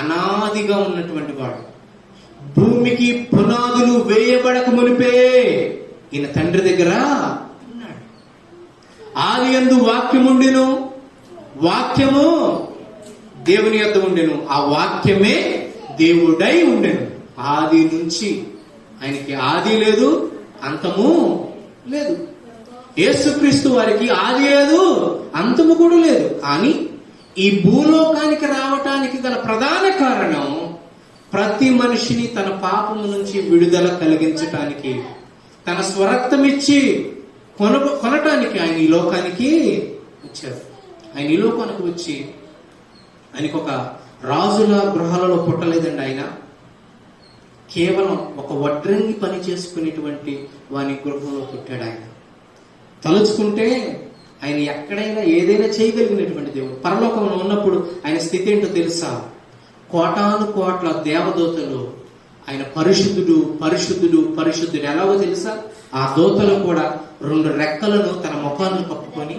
అనాదిగా ఉన్నటువంటి వాడు, భూమికి పునాదులు వేయబడక మునిపే ఈయన తండ్రి దగ్గర ఉన్నాడు. ఆది యందు వాక్యముండెను, వాక్యము దేవుని యొద్ద ఉండెను, ఆ వాక్యమే దేవుడై ఉండెను. ఆది నుంచి ఆయనకి ఆది లేదు, అంతము లేదు. యేసుక్రీస్తు వారికి ఆది లేదు, అంతము కూడా లేదు. కానీ ఈ భూలోకానికి రావటానికి గల ప్రధాన కారణం ప్రతి మనిషిని తన పాపము నుంచి విడుదల కలిగించటానికి, తన స్వరక్తమిచ్చి కొనటానికి ఆయన ఈ లోకానికి వచ్చారు. ఆయన ఈ లోకానికి వచ్చి ఆయనకు ఒక రాజుల గృహాలలో పుట్టలేదండి. ఆయన కేవలం ఒక వడ్రంగి పని చేసుకునేటువంటి వాని గృహంలో పుట్టాడు. ఆయన తలుచుకుంటే ఆయన ఎక్కడైనా ఏదైనా చేయగలిగినటువంటి దేవుడు. పరలోకంలో ఉన్నప్పుడు ఆయన స్థితి ఏంటో తెలుసా? కోటాను కోట్ల దేవదూతలు ఆయన పరిశుద్ధుడు పరిశుద్ధుడు పరిశుద్ధుడు ఎలాగో తెలుసా? ఆ దూతలు కూడా 2 రెక్కలను తన ముఖాన్ని కప్పుకొని,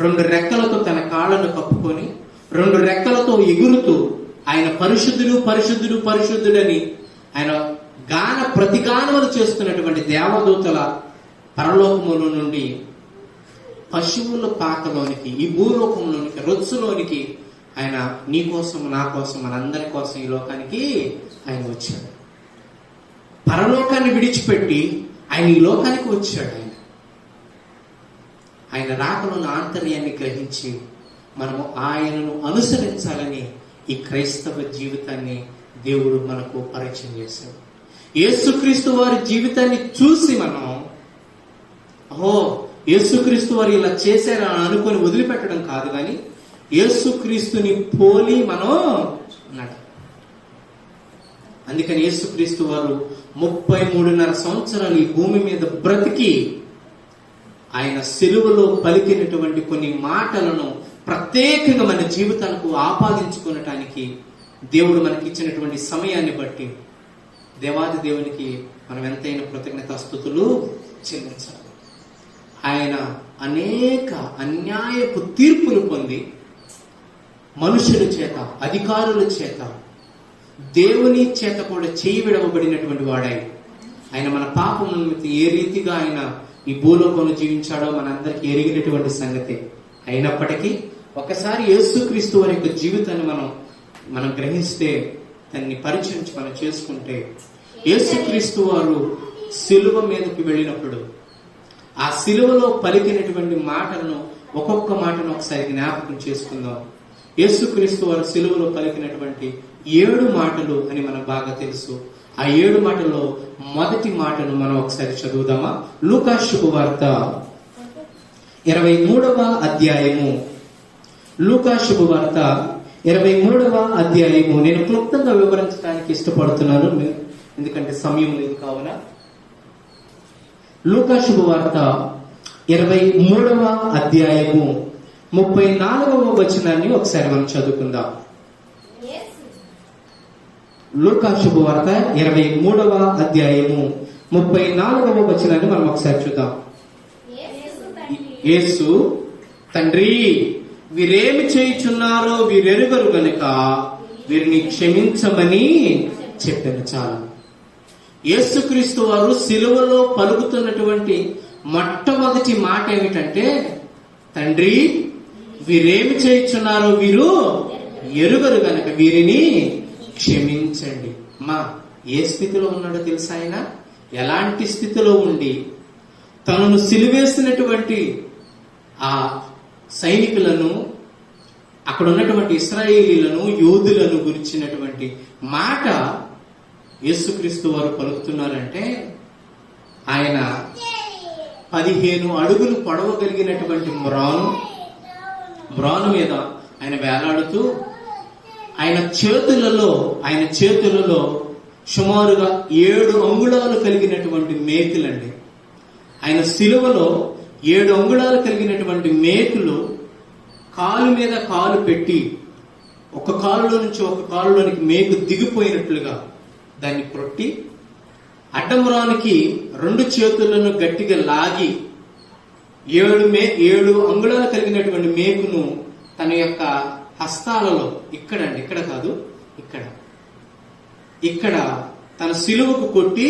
2 రెక్కలతో తన కాళ్ళను కప్పుకొని, 2 రెక్కలతో ఎగురుతూ ఆయన పరిశుద్ధుడు పరిశుద్ధుడు పరిశుద్ధుడని ఆయన ప్రతిగానములు చేస్తున్నటువంటి దేవదూతల పరలోకముల నుండి పశువుల పాకలోనికి, ఈ భూలోకంలోనికి, రొచ్చులోనికి ఆయన నీ కోసం నా కోసం మనందరి కోసం ఈ లోకానికి ఆయన వచ్చాడు. పరలోకాన్ని విడిచిపెట్టి ఆయన ఈ లోకానికి వచ్చాడు. ఆయన రాకలోని ఆంతర్యాన్ని గ్రహించి మనము ఆయనను అనుసరించాలని ఈ క్రైస్తవ జీవితాన్ని దేవుడు మనకు పరిచయం చేశాడు. యేసుక్రీస్తు వారి జీవితాన్ని చూసి మనం యేసుక్రీస్తు వారు ఇలా చేశారని అనుకొని వదిలిపెట్టడం కాదు, కానీ యేసుక్రీస్తుని పోలి మనం ఉన్నాడు. అందుకని యేసుక్రీస్తు వారు 33.5 సంవత్సరాలు ఈ భూమి మీద బ్రతికి ఆయన సిలువలో పలికినటువంటి కొన్ని మాటలను ప్రత్యేకంగా మన జీవితానికి ఆపాదించుకునటానికి దేవుడు మనకి ఇచ్చినటువంటి సమయాన్ని బట్టి దేవాది దేవునికి మనం ఎంతైనా కృతజ్ఞతాస్తుతులు చెల్లించాలి. ఆయన అనేక అన్యాయపు తీర్పులు పొంది మనుషుల చేత, అధికారుల చేత, దేవుని చేత కూడా చేయి విడవబడినటువంటి వాడై ఆయన మన పాపం నిమిత్తం ఏ రీతిగా ఆయన ఈ భూలోకంలో జీవించాడో మనందరికీ ఎరిగినటువంటి సంగతి. అయినప్పటికీ ఒకసారి యేసుక్రీస్తు వారి యొక్క జీవితాన్ని మనం గ్రహిస్తే, దాన్ని పరిచయించి మనం చేసుకుంటే, యేసుక్రీస్తు వారు సిలువ మీదకి వెళ్ళినప్పుడు ఆ సిలువలో పలికినటువంటి మాటలను ఒక్కొక్క మాటను ఒకసారి జ్ఞాపకం చేసుకుందాం. యేసుక్రీస్తు వారు సిలువలో పలికినటువంటి 7 మాటలు అని మనకు బాగా తెలుసు. ఆ 7 మాటల్లో మొదటి మాటను మనం ఒకసారి చదువుదామా? లూకా శుభవార్త 23వ అధ్యాయము. లూకా శుభవార్త 23వ అధ్యాయము. నేను క్లుప్తంగా వివరించడానికి ఇష్టపడుతున్నాను, ఎందుకంటే సమయం లేదు కావున. లూకా శుభవార్త 23వ అధ్యాయము 34వ వచనాన్ని ఒకసారి మనం చదువుకుందాం. లూకా శుభవార్త 23వ అధ్యాయము 34వ వచనాన్ని మనం ఒకసారి చూద్దాం. యేసు, తండ్రి, వీరేమి చేయుచున్నారో వీరెరుగరు గనుక వీరిని క్షమించమని చెప్పాను. చాలు. యేసుక్రీస్తు వారు సిలువలో పలుకుతున్నటువంటి మొట్టమొదటి మాట ఏమిటంటే, తండ్రి, వీరేమి చేయుచున్నారో వీరు ఎరుగరు గనక వీరిని క్షమించండి. ఏ స్థితిలో ఉన్నాడో తెలుసా? ఆయన ఎలాంటి స్థితిలో ఉండి తనను సిలువేసినటువంటి ఆ సైనికులను, అక్కడ ఉన్నటువంటి ఇశ్రాయేలీలను, యోధులను గురించినటువంటి మాట యేసుక్రీస్తు వారు పలుకుతున్నారంటే, ఆయన 15 అడుగులు పొడవు కలిగినటువంటి మ్రాను మీద ఆయన వేలాడుతూ, ఆయన చేతులలో సుమారుగా 7 అంగుళాలు కలిగినటువంటి మేకులండి. ఆయన సిలువలో 7 అంగుళాలు కలిగినటువంటి మేకులు కాలు మీద కాలు పెట్టి, ఒక కాలులో నుంచి ఒక కాలులోనికి మేకు దిగిపోయినట్లుగా దాన్ని ప్రొట్టి, అడ్డమురానికి 2 చేతులను గట్టిగా లాగి 7 అంగుళాలు కలిగినటువంటి మేకును తన యొక్క హస్తాలలో ఇక్కడ కాదు, ఇక్కడ తన సిలువకు కొట్టి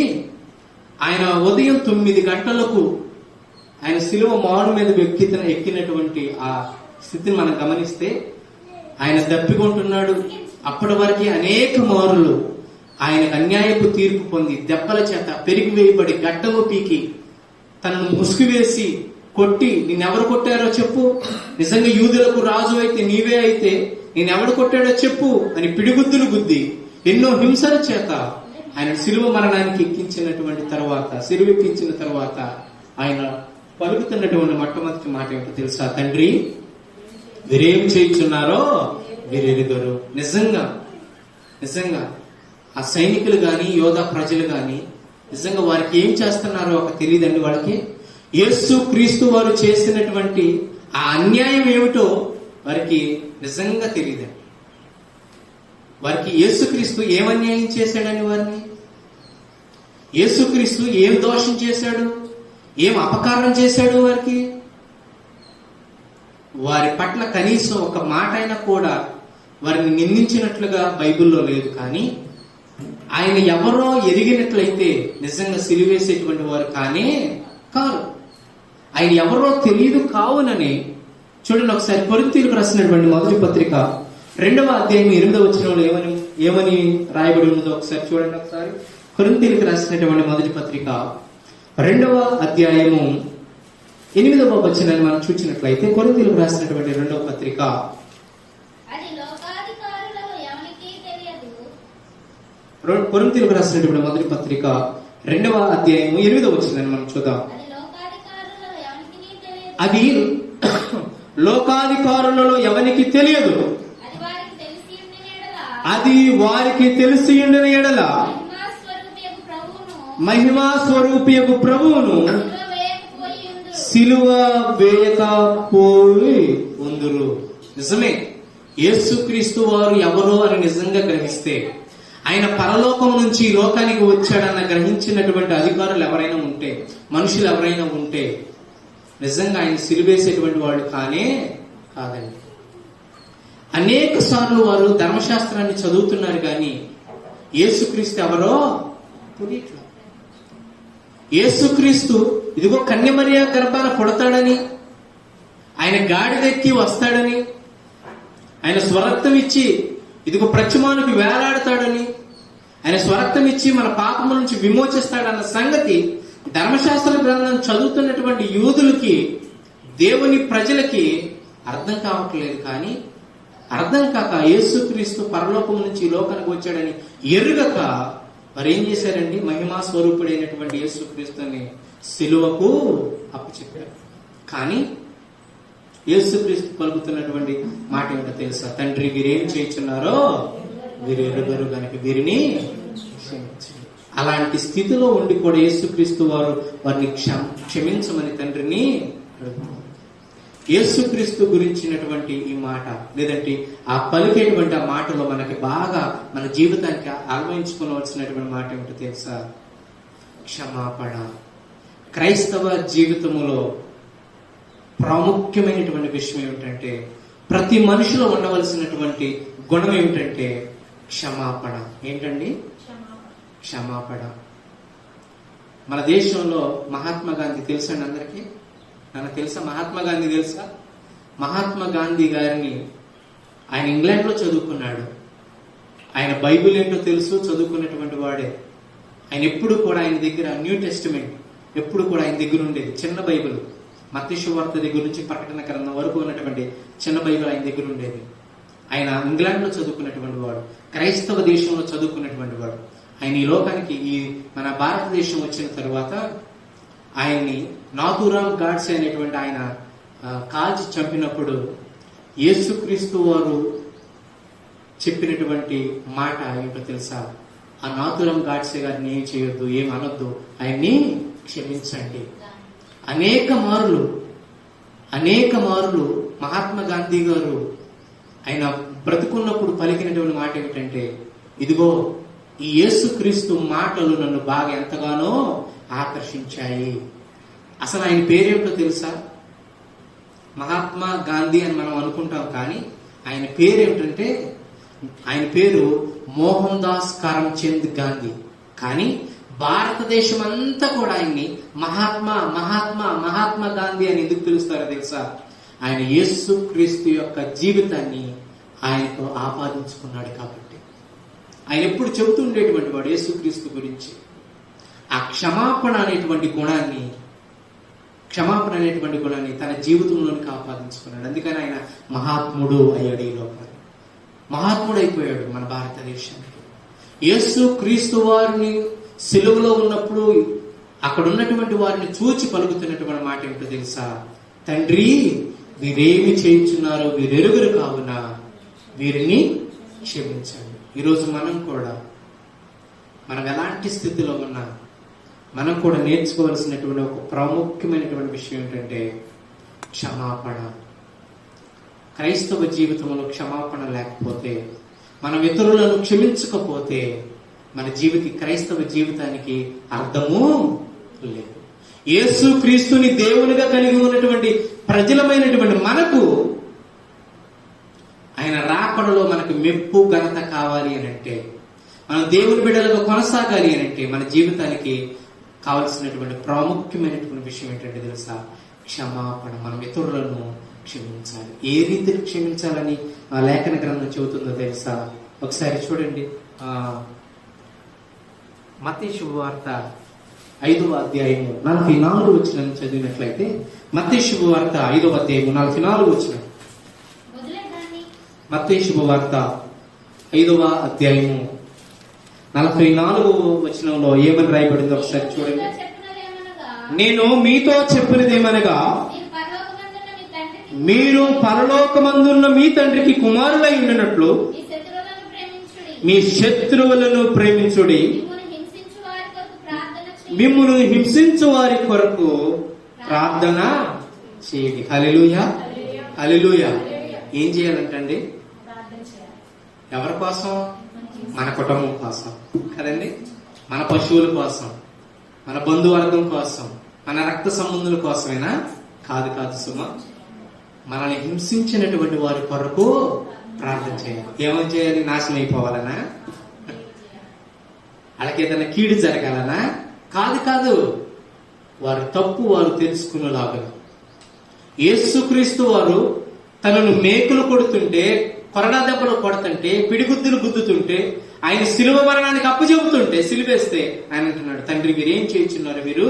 ఆయన ఉదయం 9 గంటలకు ఆయన సిలువ మాను మీద ఎక్కినటువంటి ఆ స్థితిని మనం గమనిస్తే ఆయన దప్పికొంటున్నాడు. అప్పటి వరకు అనేక మారులు ఆయనకు అన్యాయపు తీర్పు పొంది దెబ్బల చేత పెరిగి వేయబడి గడ్డము పీకి తనను ముసుగు వేసి కొట్టి, నిన్నెవరు కొట్టారో చెప్పు, నిజంగా యూదులకు రాజు అయితే నీవే అయితే నేనెవడు కొట్టాడో చెప్పు అని పిడిగుద్దులు గుద్ది ఎన్నో హింసల చేత ఆయన సిలువ మరణానికి ఎక్కించిన తర్వాత ఆయన పలుకుతున్నటువంటి మొట్టమొదటి మాట ఏమిటో తెలుసా? తండ్రి, వీరేం చేయుచున్నారో వీరెరుగరు. నిజంగా ఆ సైనికులు గాని యోధా ప్రజలు గాని నిజంగా వారికి ఏం చేస్తున్నారో ఒక తెలియదండి. వాళ్ళకి యేసు క్రీస్తు వారు చేసినటువంటి ఆ అన్యాయం ఏమిటో వారికి నిజంగా తెలియదండి. వారికి యేసుక్రీస్తు ఏం అన్యాయం చేశాడని, వారిని యేసుక్రీస్తు ఏం దోషం చేశాడు, ఏం అపకారం చేశాడు, వారి పట్ల కనీసం ఒక మాట అయినా కూడా వారిని నిందించినట్లుగా బైబిల్లో లేదు. కానీ ఆయన ఎవరో ఎరిగినట్లయితే నిజంగా సిలువేసేటువంటి వారు కానే కాదు. ఆయన ఎవరో తెలియదు కావునని చూడండి. ఒకసారి కొరింథీయులకు రాసినటువంటి మొదటి పత్రిక 2వ అధ్యాయం 8వ వచనంలో ఏమని రాయబడి ఉన్నదో ఒకసారి చూడండి. ఒకసారి కొరింథీయులకు రాసినటువంటి మొదటి పత్రిక 2వ అధ్యాయము 8వ వచనాన్ని మనం చూసినట్లయితే, కొరింథీయులకు రాసినటువంటి 2వ పత్రిక కొరింథీయులకు రాసినటువంటి మొదటి పత్రిక 2వ అధ్యాయము 8వ వచనాన్ని మనం చూద్దాం. అది లోకాధికారులలో ఎవరికి తెలియదు, అది వారికి తెలిసి ఉండిన ఎడల మహిమా స్వరూపియగు ప్రభువును సిలువ వేయకపోయి ఉందురు. నిజమే, యేసుక్రీస్తు వారు ఎవరో అని నిజంగా గ్రహిస్తే, ఆయన పరలోకం నుంచి ఈ లోకానికి వచ్చాడన్న గ్రహించినటువంటి అధికారులు ఎవరైనా ఉంటే, మనుషులు ఎవరైనా ఉంటే నిజంగా ఆయన సిలువేసేటువంటి వాళ్ళు కాదండి. అనేక సార్లు వారు ధర్మశాస్త్రాన్ని చదువుతున్నారు కానీ యేసుక్రీస్తు ఎవరో తెలియట్లేదు. యేసుక్రీస్తు ఇదిగో కన్యమరియ గర్భాన పుడతాడని, ఆయన గాడిదెక్కి వస్తాడని, ఆయన స్వరక్తం ఇచ్చి ఇదిగో ప్రతిమానికి వేలాడతాడని, ఆయన స్వరక్తం ఇచ్చి మన పాపముల నుంచి విమోచిస్తాడన్న సంగతి ధర్మశాస్త్ర గ్రంథం చదువుతున్నటువంటి యూదులకి, దేవుని ప్రజలకి అర్థం కావట్లేదు. కానీ అర్థం కాక యేసుక్రీస్తు పరలోకం నుంచి లోకానికి వచ్చాడని ఎరుగక మరి ఏం చేశారండి? మహిమా స్వరూపుడైనటువంటి యేసుక్రీస్తుని సిలువకు అప్పచెప్పారు. కానీ యేసుక్రీస్తు పలుకుతున్నటువంటి మాట ఏమిటో తెలుసా? తండ్రి, వీరేం చేయుచున్నారో వీరు ఎరుగరు గనుక వీరిని క్షమించండి. అలాంటి స్థితిలో ఉండి కూడా యేసుక్రీస్తు వారిని క్షమించమని తండ్రిని అడుగుతున్నారు. యేసుక్రీస్తు గురించినటువంటి ఈ మాట, లేదంటే ఆ పలికేటువంటి ఆ మాటలో మనకి బాగా మన జీవితానికి అన్వయించుకోవాల్సినటువంటి మాట ఏమిటో తెలుసా? క్షమాపణ. క్రైస్తవ జీవితంలో ప్రాముఖ్యమైనటువంటి విషయం ఏమిటంటే, ప్రతి మనిషిలో ఉండవలసినటువంటి గుణం ఏమిటంటే క్షమాపణ. ఏంటండి? క్షమాపణ. మన దేశంలో మహాత్మా గాంధీ తెలుసండి అందరికీ? నాకు తెలుసా మహాత్మా గాంధీ తెలుసా? మహాత్మా గాంధీ గారిని ఆయన ఇంగ్లాండ్లో చదువుకున్నాడు. ఆయన బైబిల్ ఏంటో తెలుసు, చదువుకున్నటువంటి వాడే. ఆయన ఎప్పుడు కూడా ఆయన దగ్గర న్యూ టెస్టిమెంట్ ఎప్పుడు కూడా ఆయన దగ్గర ఉండేది. చిన్న బైబిల్, మత్తయి సువార్త దగ్గర నుంచి ప్రకటన గ్రంథం వరకు ఉన్నటువంటి చిన్న బైబిల్ ఆయన దగ్గర ఉండేది. ఆయన ఇంగ్లాండ్లో చదువుకున్నటువంటి వాడు, క్రైస్తవ దేశంలో చదువుకున్నటువంటి వాడు. ఆయన ఈ లోకానికి మన భారతదేశం వచ్చిన తర్వాత ఆయన్ని నాథూరామ్ గాడ్సే అనేటువంటి ఆయన కాల్చి చంపినప్పుడు యేసుక్రీస్తు వారు చెప్పినటువంటి మాట ఏంటో తెలుసా? ఆ నాథూరామ్ గాడ్సే గారిని ఏం చేయొద్దు, ఏం అనొద్దు, ఆయన్ని క్షమించండి. అనేక మారులు మహాత్మా గాంధీ గారు ఆయన బ్రతుకున్నప్పుడు పలికినటువంటి మాట ఏమిటంటే, ఇదిగో ఈ యేసుక్రీస్తు మాటలు నన్ను బాగా ఎంతగానో ఆకర్షించాయి. అసలు ఆయన పేరేంటో తెలుసా? మహాత్మా గాంధీ అని మనం అనుకుంటాం, కానీ ఆయన పేరేమిటంటే ఆయన పేరు మోహన్ దాస్ కరమ్చంద్ గాంధీ. కానీ భారతదేశం అంతా కూడా ఆయన్ని మహాత్మా మహాత్మా మహాత్మా గాంధీ అని ఎందుకు పిలుస్తారో తెలుసా? ఆయన యేసు క్రీస్తు యొక్క జీవితాన్ని ఆయనతో ఆపాదించుకున్నాడు కాబట్టి. ఆయన ఎప్పుడు చెబుతూ ఉండేటువంటి వాడు యేసుక్రీస్తు గురించి ఆ క్షమాపణ అనేటువంటి గుణాన్ని తన జీవితంలోనికి ఆపాదించుకున్నాడు. అందుకని ఆయన మహాత్ముడు అయ్యాడు. ఈ లోకాన్ని మహాత్ముడు అయిపోయాడు మన భారతదేశానికి. యేసు క్రీస్తు వారిని సిలువలో ఉన్నప్పుడు అక్కడ ఉన్నటువంటి వారిని చూచి పలుకుతున్నటువంటి మాట ఏమిటో తెలుసా? తండ్రి, వీరేమి చేయించున్నారో వీరెరుగురు కావున వీరిని క్షమించండి. ఈరోజు మనం ఎలాంటి స్థితిలో ఉన్నా మనం కూడా నేర్చుకోవాల్సినటువంటి ఒక ప్రాముఖ్యమైనటువంటి విషయం ఏంటంటే క్షమాపణ. క్రైస్తవ జీవితంలో క్షమాపణ లేకపోతే, మనం ఇతరులను క్షమించకపోతే మన క్రైస్తవ జీవితానికి అర్థము లేదు. యేసు క్రీస్తుని దేవునిగా కలిగి ఉన్నటువంటి ప్రజలమైనటువంటి మనకు ఆయన రాకడలో మనకు మెప్పు ఘనత కావాలి అని అంటే, మనం దేవుని బిడ్డలుగా కొనసాగాలి అని అంటే మన జీవితానికి కావలసినటువంటి ప్రాముఖ్యమైనటువంటి విషయం ఏంటంటే తెలుసా? క్షమాపణ. మనం ఇతరులను క్షమించాలి. ఏ రీతిని క్షమించాలని ఆ లేఖన గ్రంథం చెబుతుందో తెలుసా? ఒకసారి చూడండి. మత్తయి శుభవార్త 5వ అధ్యాయము 44 వచనం చదివినట్లయితే, మత్తయి శుభవార్త 5వ అధ్యాయము 44 వచనం. మత్తయి శుభవార్త 5వ అధ్యాయము 44వ వచనంలో ఏమని రాయబడిందో ఒకసారి చూడండి. నేను మీతో చెప్పినదేమనగా, మీరు పరలోకమందున్న మీ తండ్రికి కుమారులై ఉండినట్లు మీ శత్రువులను ప్రేమించుడి, మిమ్మును హింసించు వారి కొరకు ప్రార్థన చేయండి. హల్లెలూయా, హల్లెలూయా. ఏం చేయాలంటండి? ఎవరి కోసం? మన కుటుంబం కోసం కదండి, మన పశువుల కోసం, మన బంధువర్గం కోసం, మన రక్త సంబంధుల కోసమేనా? కాదు సుమ. మనల్ని హింసించినటువంటి వారి కొరకు ప్రార్థన చేయాలి. ఏమని చేయాలి? నాశనం అయిపోవాలనా? వాళ్ళకి ఏదైనా కీడు జరగాలనా? కాదు. వారి తప్పు వారు తెలుసుకునేలాగా. యేసుక్రీస్తు వారు తనను మేకులు కొడుతుంటే, కొరడా దెబ్బలు కొడుతుంటే, పిడిగుద్దులు గుద్దుతుంటే, ఆయన సిలువ మరణానికి అప్పచెబుతుంటే, సిలువేస్తే ఆయన అంటున్నాడు, తండ్రి వీరేం చేయించున్నారు, వీరు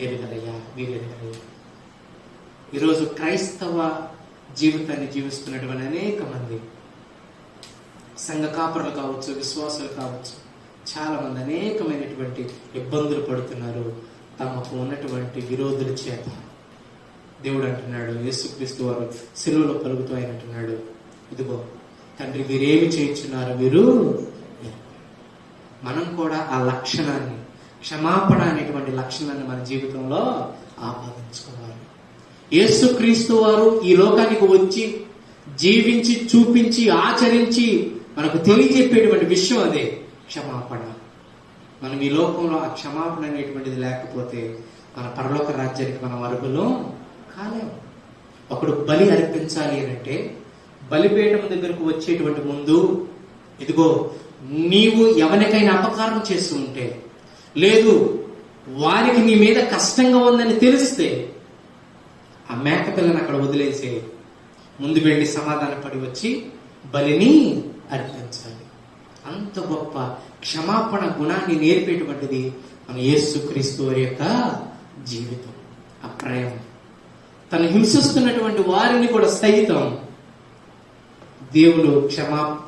ఎరుగలయ్యా. ఈరోజు క్రైస్తవ జీవితాన్ని జీవిస్తున్నటువంటి అనేక మంది సంఘ కాపరులు కావచ్చు, విశ్వాసులు కావచ్చు, చాలా మంది అనేకమైనటువంటి ఇబ్బందులు పడుతున్నారు తమకు ఉన్నటువంటి విరోధుల చేత. దేవుడు అంటున్నాడు, యేసుక్రీస్తు వారు సిలువలో పలుకుతూ ఆయన అంటున్నాడు, ఇదిగో తండ్రి వీరేమి చేయించున్నారు వీరు. మనం కూడా ఆ లక్షణాన్ని, క్షమాపణ అనేటువంటి లక్షణాన్ని మన జీవితంలో ఆపాదించుకోవాలి. యేసుక్రీస్తు వారు ఈ లోకానికి వచ్చి జీవించి చూపించి ఆచరించి మనకు తెలియజెప్పేటువంటి విషయం అదే క్షమాపణ. మనం ఈ లోకంలో ఆ క్షమాపణ అనేటువంటిది లేకపోతే మన పరలోక రాజ్యానికి మనం అర్హులు కాలేము. ఒకడు బలి అర్పించాలి అని అంటే బలిపీఠం దగ్గరకు వచ్చేటువంటి ముందు, ఇదిగో నీవు ఎవరికైనా అపకారం చేస్తూ ఉంటే, లేదు వారికి నీ మీద కష్టంగా ఉందని తెలిస్తే ఆ మేక పిల్లని అక్కడ వదిలేసే, ముందు వెళ్ళి సమాధాన పడి వచ్చి బలిని అర్పించాలి. అంత గొప్ప క్షమాపణ గుణాన్ని నేర్పేటువంటిది మన యేసుక్రీస్తు వారి యొక్క జీవితం. ఆ ప్రేమ, తను హింసిస్తున్నటువంటి వారిని కూడా సైతం దేవుడు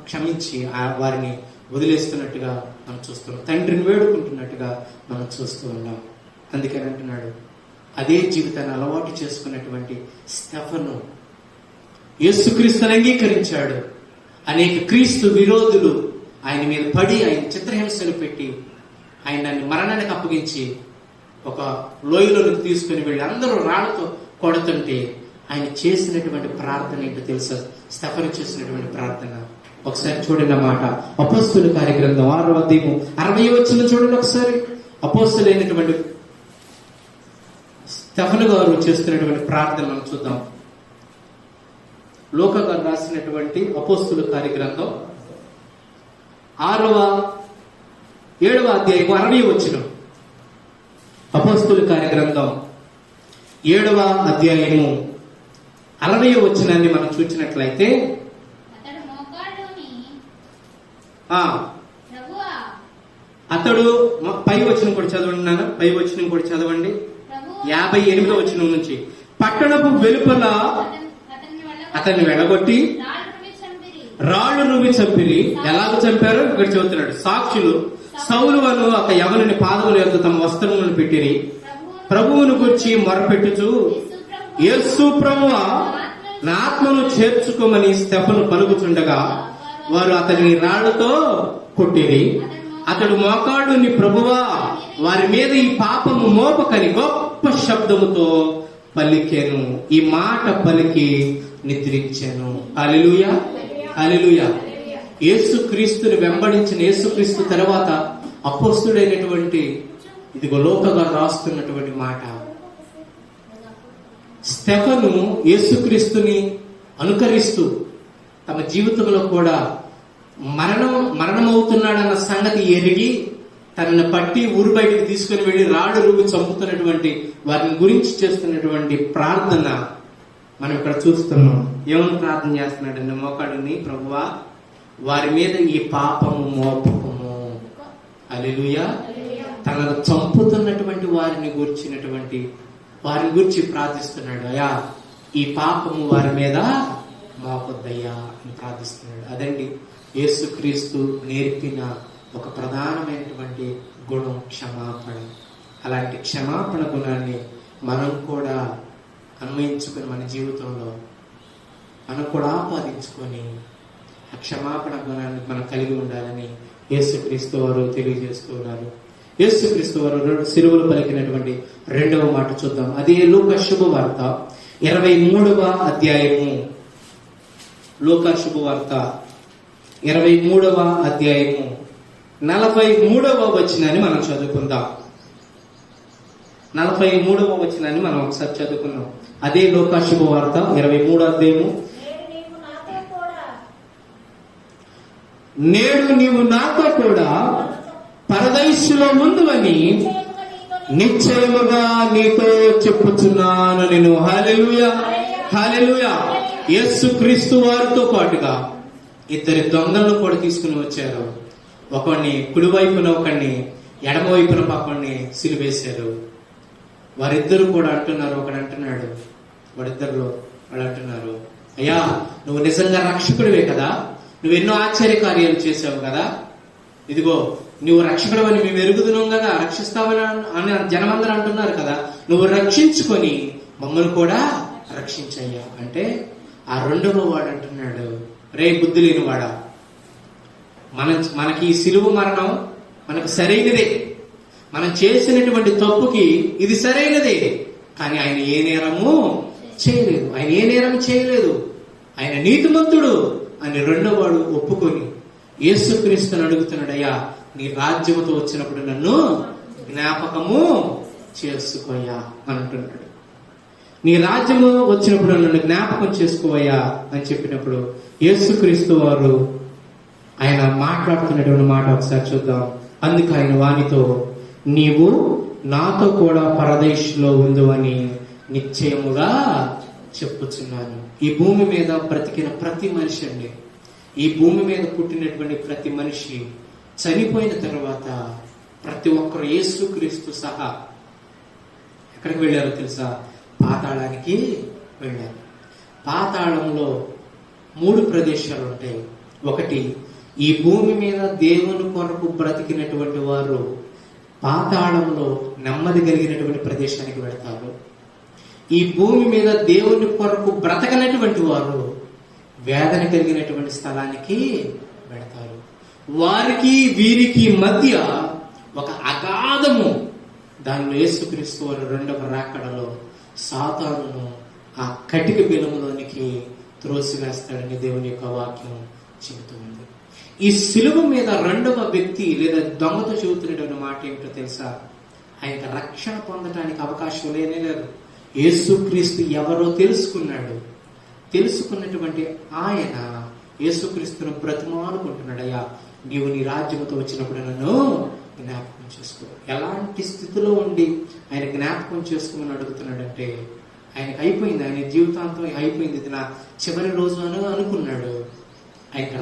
క్షమించి వారిని వదిలేస్తున్నట్టుగా మనం చూస్తున్నాం. తండ్రిని వేడుకుంటున్నట్టుగా మనం చూస్తూ ఉన్నాం. అందుకని అంటున్నాడు, అదే జీవితాన్ని అలవాటు చేసుకున్నటువంటి స్టెఫను యేసుక్రీస్తుని అంగీకరించాడు. అనేక క్రీస్తు విరోధులు ఆయన మీద పడి ఆయన చిత్రహింసలు పెట్టి ఆయనని మరణానికి అప్పగించి ఒక లోయలోకి తీసుకుని వెళ్ళి అందరూ రాళ్లతో కొడుతుంటే ఆయన చేసినటువంటి ప్రార్థన ఏంటో తెలుసా? స్టెఫను చేసినటువంటి ప్రార్థన, ఒకసారి చూడండి అన్నమాట. అపోస్తుల కార్యగ్రంథం 6వ అధ్యాయము 60వ వచనం చూడండి ఒకసారి. అపోస్తులైనటువంటి స్టెఫను గారు చేస్తున్నటువంటి ప్రార్థన మనం చూద్దాం. లూకా గారు రాసినటువంటి అపోస్తుల కార్యగ్రంథం 7వ అధ్యాయము 60వ వచనం. అపోస్తుల కార్యగ్రంథం 7వ అధ్యాయము 60వ వచనాన్ని మనం చూసినట్లయితే, అతడు పై వచనం కూడా చదవండి నాన్న, పై వచనం కూడా చదవండి. 58వ వచనం నుంచి, పట్టణపు వెలుపల అతన్ని వెళ్ళగొట్టి రాళ్ళు రువి చంపిరి. ఎలాగ చంపారో ఇక్కడ చెబుతున్నాడు. సాక్షులు సౌలు అను ఒక యవనుని పాదముల యొద్ద తమ వస్త్రములను పెట్టిరి. ప్రభువును గురించి మొరపెట్టుచు, యేసు ప్రభువా, నా ఆత్మను చేర్చుకోమని స్టెఫను పలుకుచుండగా వారు అతనిని రాళ్లతో కొట్టిరి. అతడు మోకాడుని, ప్రభువా, వారి మీద ఈ పాపము మోపకని గొప్ప శబ్దముతో పలికెను. ఈ మాట పలికి నిద్రించెను. హల్లెలూయా, హల్లెలూయా. యేసుక్రీస్తుని వెంబడించిన యేసుక్రీస్తు తర్వాత అపోస్తుడైనటువంటి ఇదిగో లూకా గారు రాస్తున్నటువంటి మాట. స్టెఫను యేసుక్రీస్తుని అనుకరిస్తూ తమ జీవితంలో కూడా మరణమవుతున్నాడన్న సంగతి ఎరిగి తనను పట్టి ఊరు బయటికి తీసుకుని వెళ్లి రాళ్ళు రూపి చంపుతున్నటువంటి వారిని గురించి చేస్తున్నటువంటి ప్రార్థన మనం ఇక్కడ చూస్తున్నాం. ఏమని ప్రార్థన చేస్తున్నాడండి? మోకాడుని, ప్రభువా, వారి మీద ఈ పాపము మోపకము. హల్లెలూయా. తనను చంపుతున్నటువంటి వారిని గురించి ప్రార్థిస్తున్నాడు. అయ్యా, ఈ పాపము వారి మీద మోపొద్దయ్యా అని ప్రార్థిస్తున్నాడు. అదండి యేసుక్రీస్తు నేర్పిన ఒక ప్రధానమైనటువంటి గుణం, క్షమాపణ. అలాంటి క్షమాపణ గుణాన్ని మనం కూడా అన్వయించుకొని మన జీవితంలో మనం కూడా ఆపాదించుకొని ఆ క్షమాపణ గుణాన్ని మనం కలిగి ఉండాలని యేసుక్రీస్తు వారు తెలియజేస్తూ ఉన్నారు. యేసుక్రీస్తు వారు సిలువలో పలికినటువంటి 2వ మాట చూద్దాం. అదే లూకా శుభవార్త 23వ అధ్యాయము. లూకా శుభవార్త 23వ అధ్యాయము 43వ వచనాన్ని మనం చదువుకుందాం. 43వ వచనాన్ని మనం ఒకసారి చదువుకున్నాం. అదే లూకా శుభవార్త 23వ అధ్యాయము. నేడు నీవు నాతో కూడా పరదైసులో ఉందువని నిశ్చయముగా నీతో చెప్పుచున్నాను నేను. హల్లెలూయా, హల్లెలూయా. యేసుక్రీస్తు వారితో పాటుగా 2 దొంగలను కూడా తీసుకుని వచ్చారు. ఒకడిని కుడివైపున, ఒకడిని ఎడమ వైపున పక్కడిని సిలువేశారు. వారిద్దరు కూడా అంటున్నారు, ఒకడు అంటున్నాడు, వాడు అంటున్నారు, అయ్యా, నువ్వు నిజంగా రక్షకుడివే కదా, నువ్వెన్నో ఆశ్చర్య కార్యాలు చేసావు కదా, ఇదిగో నువ్వు రక్షకుడు అని మేము ఎరుగుతున్నాం కదా, రక్షిస్తావని అని జనమందరూ అంటున్నారు కదా, నువ్వు రక్షించుకొని మమ్మల్ని కూడా రక్షించయ్యా అంటే, ఆ 2వ వాడు అంటున్నాడు, రే బుద్ధి లేని వాడా, మనకి ఈ సిలువ మరణం మనకు సరైనదే, మనం చేసినటువంటి తప్పుకి ఇది సరైనదే, కానీ ఆయన ఏ నేరము చేయలేదు, ఆయన నీతిమంతుడు అని 2వ వాడు ఒప్పుకొని యేసుక్రీస్తుని అడుగుతున్నాడు, అయ్యా, నీ రాజ్యముతో వచ్చినప్పుడు నన్ను జ్ఞాపకము చేసుకోయ్యా అంటున్నాడు. నీ రాజ్యము వచ్చినప్పుడు నన్ను జ్ఞాపకం చేసుకోవయ్యా అని చెప్పినప్పుడు యేసుక్రీస్తు వారు ఆయన మాట్లాడుతున్నటువంటి మాట ఒకసారి చూద్దాం. అందుకు ఆయన వానితో, నీవు నాతో కూడా పరదేశంలో ఉండు అని నిశ్చయముగా చెప్పుచున్నాను. ఈ భూమి మీద బ్రతికిన ప్రతి మనిషి అండి, ఈ భూమి మీద పుట్టినటువంటి ప్రతి మనిషి చనిపోయిన తర్వాత ప్రతి ఒక్కరు యేసుక్రీస్తు సహా ఎక్కడికి వెళ్ళారో తెలుసా? పాతాళానికి వెళ్ళారు. పాతాళంలో 3 ప్రదేశాలు ఉంటాయి. ఒకటి, ఈ భూమి మీద దేవుని కొరకు బ్రతికినటువంటి వారు పాతాళంలో నెమ్మది కలిగినటువంటి ప్రదేశానికి వెళ్తారు. ఈ భూమి మీద దేవుని కొరకు బ్రతకనటువంటి వారు వేదన కలిగినటువంటి స్థలానికి వెళతారు. వారికి వీరికి మధ్య ఒక అగాధము, దానిలో యేసుక్రీస్తు వారు 2వ రాకడలో సాతానును ఆ కటిక బిలములోనికి త్రోసివేస్తాడని దేవుని యొక్క వాక్యం జీవితం ఉంది. ఈ సిలువ మీద రెండవ వ్యక్తి లేదా దొంగతో చెబుతున్నటువంటి మాట ఏమిటో తెలుసా? ఆయనకు రక్షణ పొందడానికి అవకాశం లేనే లేదు. యేసుక్రీస్తు ఎవరో తెలుసుకున్నాడు. తెలుసుకున్నటువంటి ఆయన యేసుక్రీస్తును బ్రతిమాలుకుంటున్నాడు, అయ్యా నీవు నీ రాజ్యంతో వచ్చినప్పుడు నన్ను జ్ఞాపకం చేసుకో. ఎలాంటి స్థితిలో ఉండి ఆయన జ్ఞాపకం చేసుకోమని అడుగుతున్నాడంటే, ఆయనకు అయిపోయింది, ఆయన జీవితాంతం అయిపోయింది, ఇది నా చివరి రోజు అని అనుకున్నాడు. ఆయన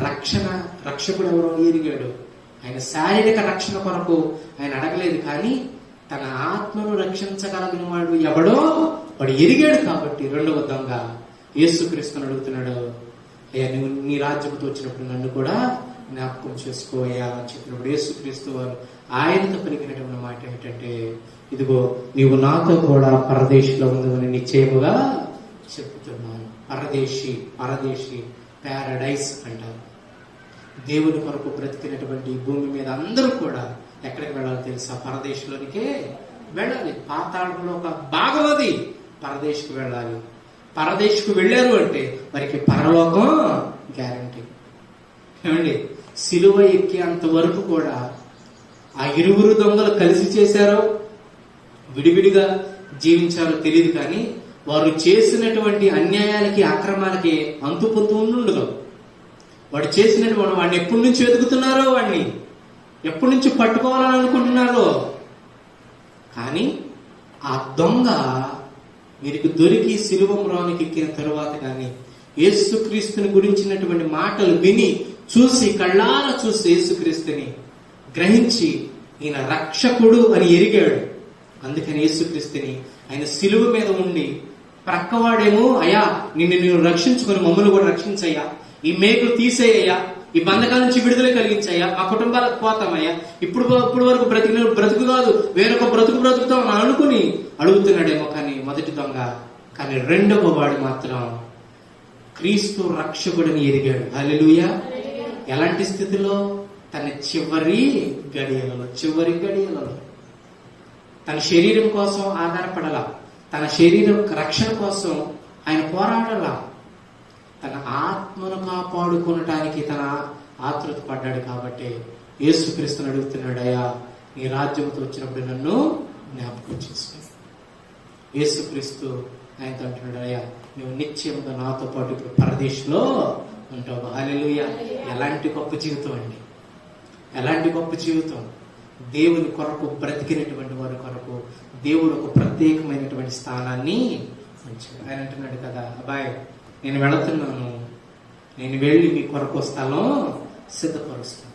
రక్షకుడు ఎవరో ఎరిగాడు. ఆయన శారీరక రక్షణ కొరకు ఆయన అడగలేదు, కానీ తన ఆత్మను రక్షించగలిగిన వాడు ఎవడో వాడు ఎరిగాడు. కాబట్టి రెండవ దొంగ యేసుక్రీస్తుని అడుగుతున్నాడు, అయ్యా నువ్వు నీ రాజ్యంతో వచ్చినప్పుడు నన్ను కూడా జ్ఞాపకం చేసుకోవయ్యా అని చెప్పినప్పుడు యేసుక్రీస్తు వారు ఆయనతో పలికినటువంటి మాట ఏమిటంటే, ఇదిగో నీవు నాతో కూడా పరదేశిలో ఉందని నిశ్చయముగా చెప్తున్నాను. పరదేశి పారడైస్ అంటారు. దేవుని కొరకు బ్రతికినటువంటి భూమి మీద అందరూ కూడా ఎక్కడికి వెళ్ళాలో తెలుసా? పరదేశంలోనికే వెళ్ళాలి. పాతాళంలో ఒక భాగం అది పరదేశకు వెళ్ళాలి. పరదేశకు వెళ్ళారు అంటే వారికి పరలోకం గ్యారంటీ. ఏమండి, సిలువ ఎక్కేంత వరకు కూడా ఆ ఇరువురు దొంగలు కలిసి చేశారో విడివిడిగా జీవించారో తెలియదు, కానీ వారు చేసినటువంటి అన్యాయాలకి అక్రమాలకి అంతు పొంతు ఉండదు. వాడు చేసినటువంటి వాడిని ఎప్పటి నుంచి వెతుకుతున్నారో, వాడిని ఎప్పటి నుంచి పట్టుకోవాలని అనుకుంటున్నారో, కానీ ఆ దొంగ వీరికి దొరికి సిలువమ్రానికి ఎక్కిన తరువాత కానీ యేసుక్రీస్తుని గురించినటువంటి మాటలు విని చూసి కళ్ళారా చూసి యేసుక్రీస్తుని గ్రహించి ఈయన రక్షకుడు అని ఎరిగాడు. అందుకని యేసుక్రీస్తుని ఆయన సిలువ మీద ఉండి ప్రక్కవాడేమో, అయ్యా నిన్ను రక్షించుకొని మమ్మల్ని కూడా రక్షించయ్యా, ఈ మేకులు తీసేయ్యా, ఈ బంధకాల నుంచి విడుదల కలిగించయ్యా, మా కుటుంబాలకు పోతామయ్యా, ఇప్పుడు వరకు బ్రతుకు కాదు వేరొక బ్రతుకుతాం అని అనుకుని అడుగుతున్నాడేమో. కానీ మొదటి దొంగ, కానీ రెండవ వాడు మాత్రం క్రీస్తు రక్షకుడిని ఎరిగాడు. హల్లెలూయా. ఎలాంటి స్థితిలో? తన చివరి గడియలలో తన శరీరం కోసం ఆధారపడలా, తన శరీరం రక్షణ కోసం ఆయన పోరాడలా, తన ఆత్మను కాపాడుకునటానికి తన ఆతృత పడ్డాడు. కాబట్టి యేసుక్రీస్తుని అడుగుతున్నాడు, అయ్యా నీ రాజ్యంతో వచ్చినప్పుడు నన్ను జ్ఞాపకం చేసుకో. యేసుక్రీస్తు ఆయనతో అంటున్నాడు, అయ్యా నువ్వు నిత్యంగా నాతో పాటు ఇప్పుడు పరదేశంలో ఉంటావు. హల్లెలూయా. ఎలాంటి గొప్ప జీవితం అండి, ఎలాంటి గొప్ప జీవితం. దేవుని కొరకు బ్రతికినటువంటి వారి కొరకు దేవుడు ఒక ప్రత్యేకమైనటువంటి స్థానాన్ని ఉంచాడు. ఆయన అంటున్నాడు కదా, అబ్బాయి నేను వెళుతున్నాను, నేను వెళ్ళి మీ కొరకు స్థలం సిద్ధపరుస్తాను.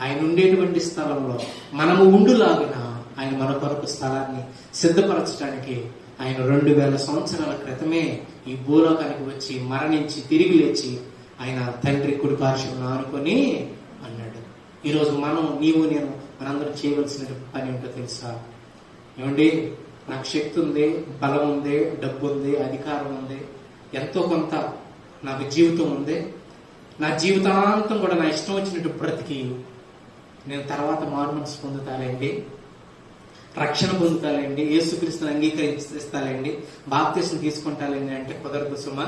ఆయన ఉండేటువంటి స్థలంలో మనము ఉండులాగిన ఆయన మన కొరకు స్థలాన్ని సిద్ధపరచడానికి ఆయన 2000 సంవత్సరాల క్రితమే ఈ భూలోకానికి వచ్చి మరణించి తిరిగి లేచి ఆయన తండ్రి కుడి పార్శ్వమున ఆనుకొని అన్నాడు. ఈరోజు నీవు నేను మనందరం చేయవలసిన పని ఏంటో తెలుసా? ఏమండి, నాకు శక్తి ఉంది, బలం ఉంది, డబ్బు ఉంది, అధికారం ఉంది, ఎంతో కొంత నాకు జీవితం ఉంది, నా జీవితాంతం కూడా నా ఇష్టం వచ్చినట్టు బ్రతికి నేను తర్వాత మారు మనసు పొందుతానండి, రక్షణ పొందుతానండి, యేసుక్రీస్తుని అంగీకరిస్తానండి, బాప్తిసం తీసుకుంటానండి అంటే కుదరదు సుమా.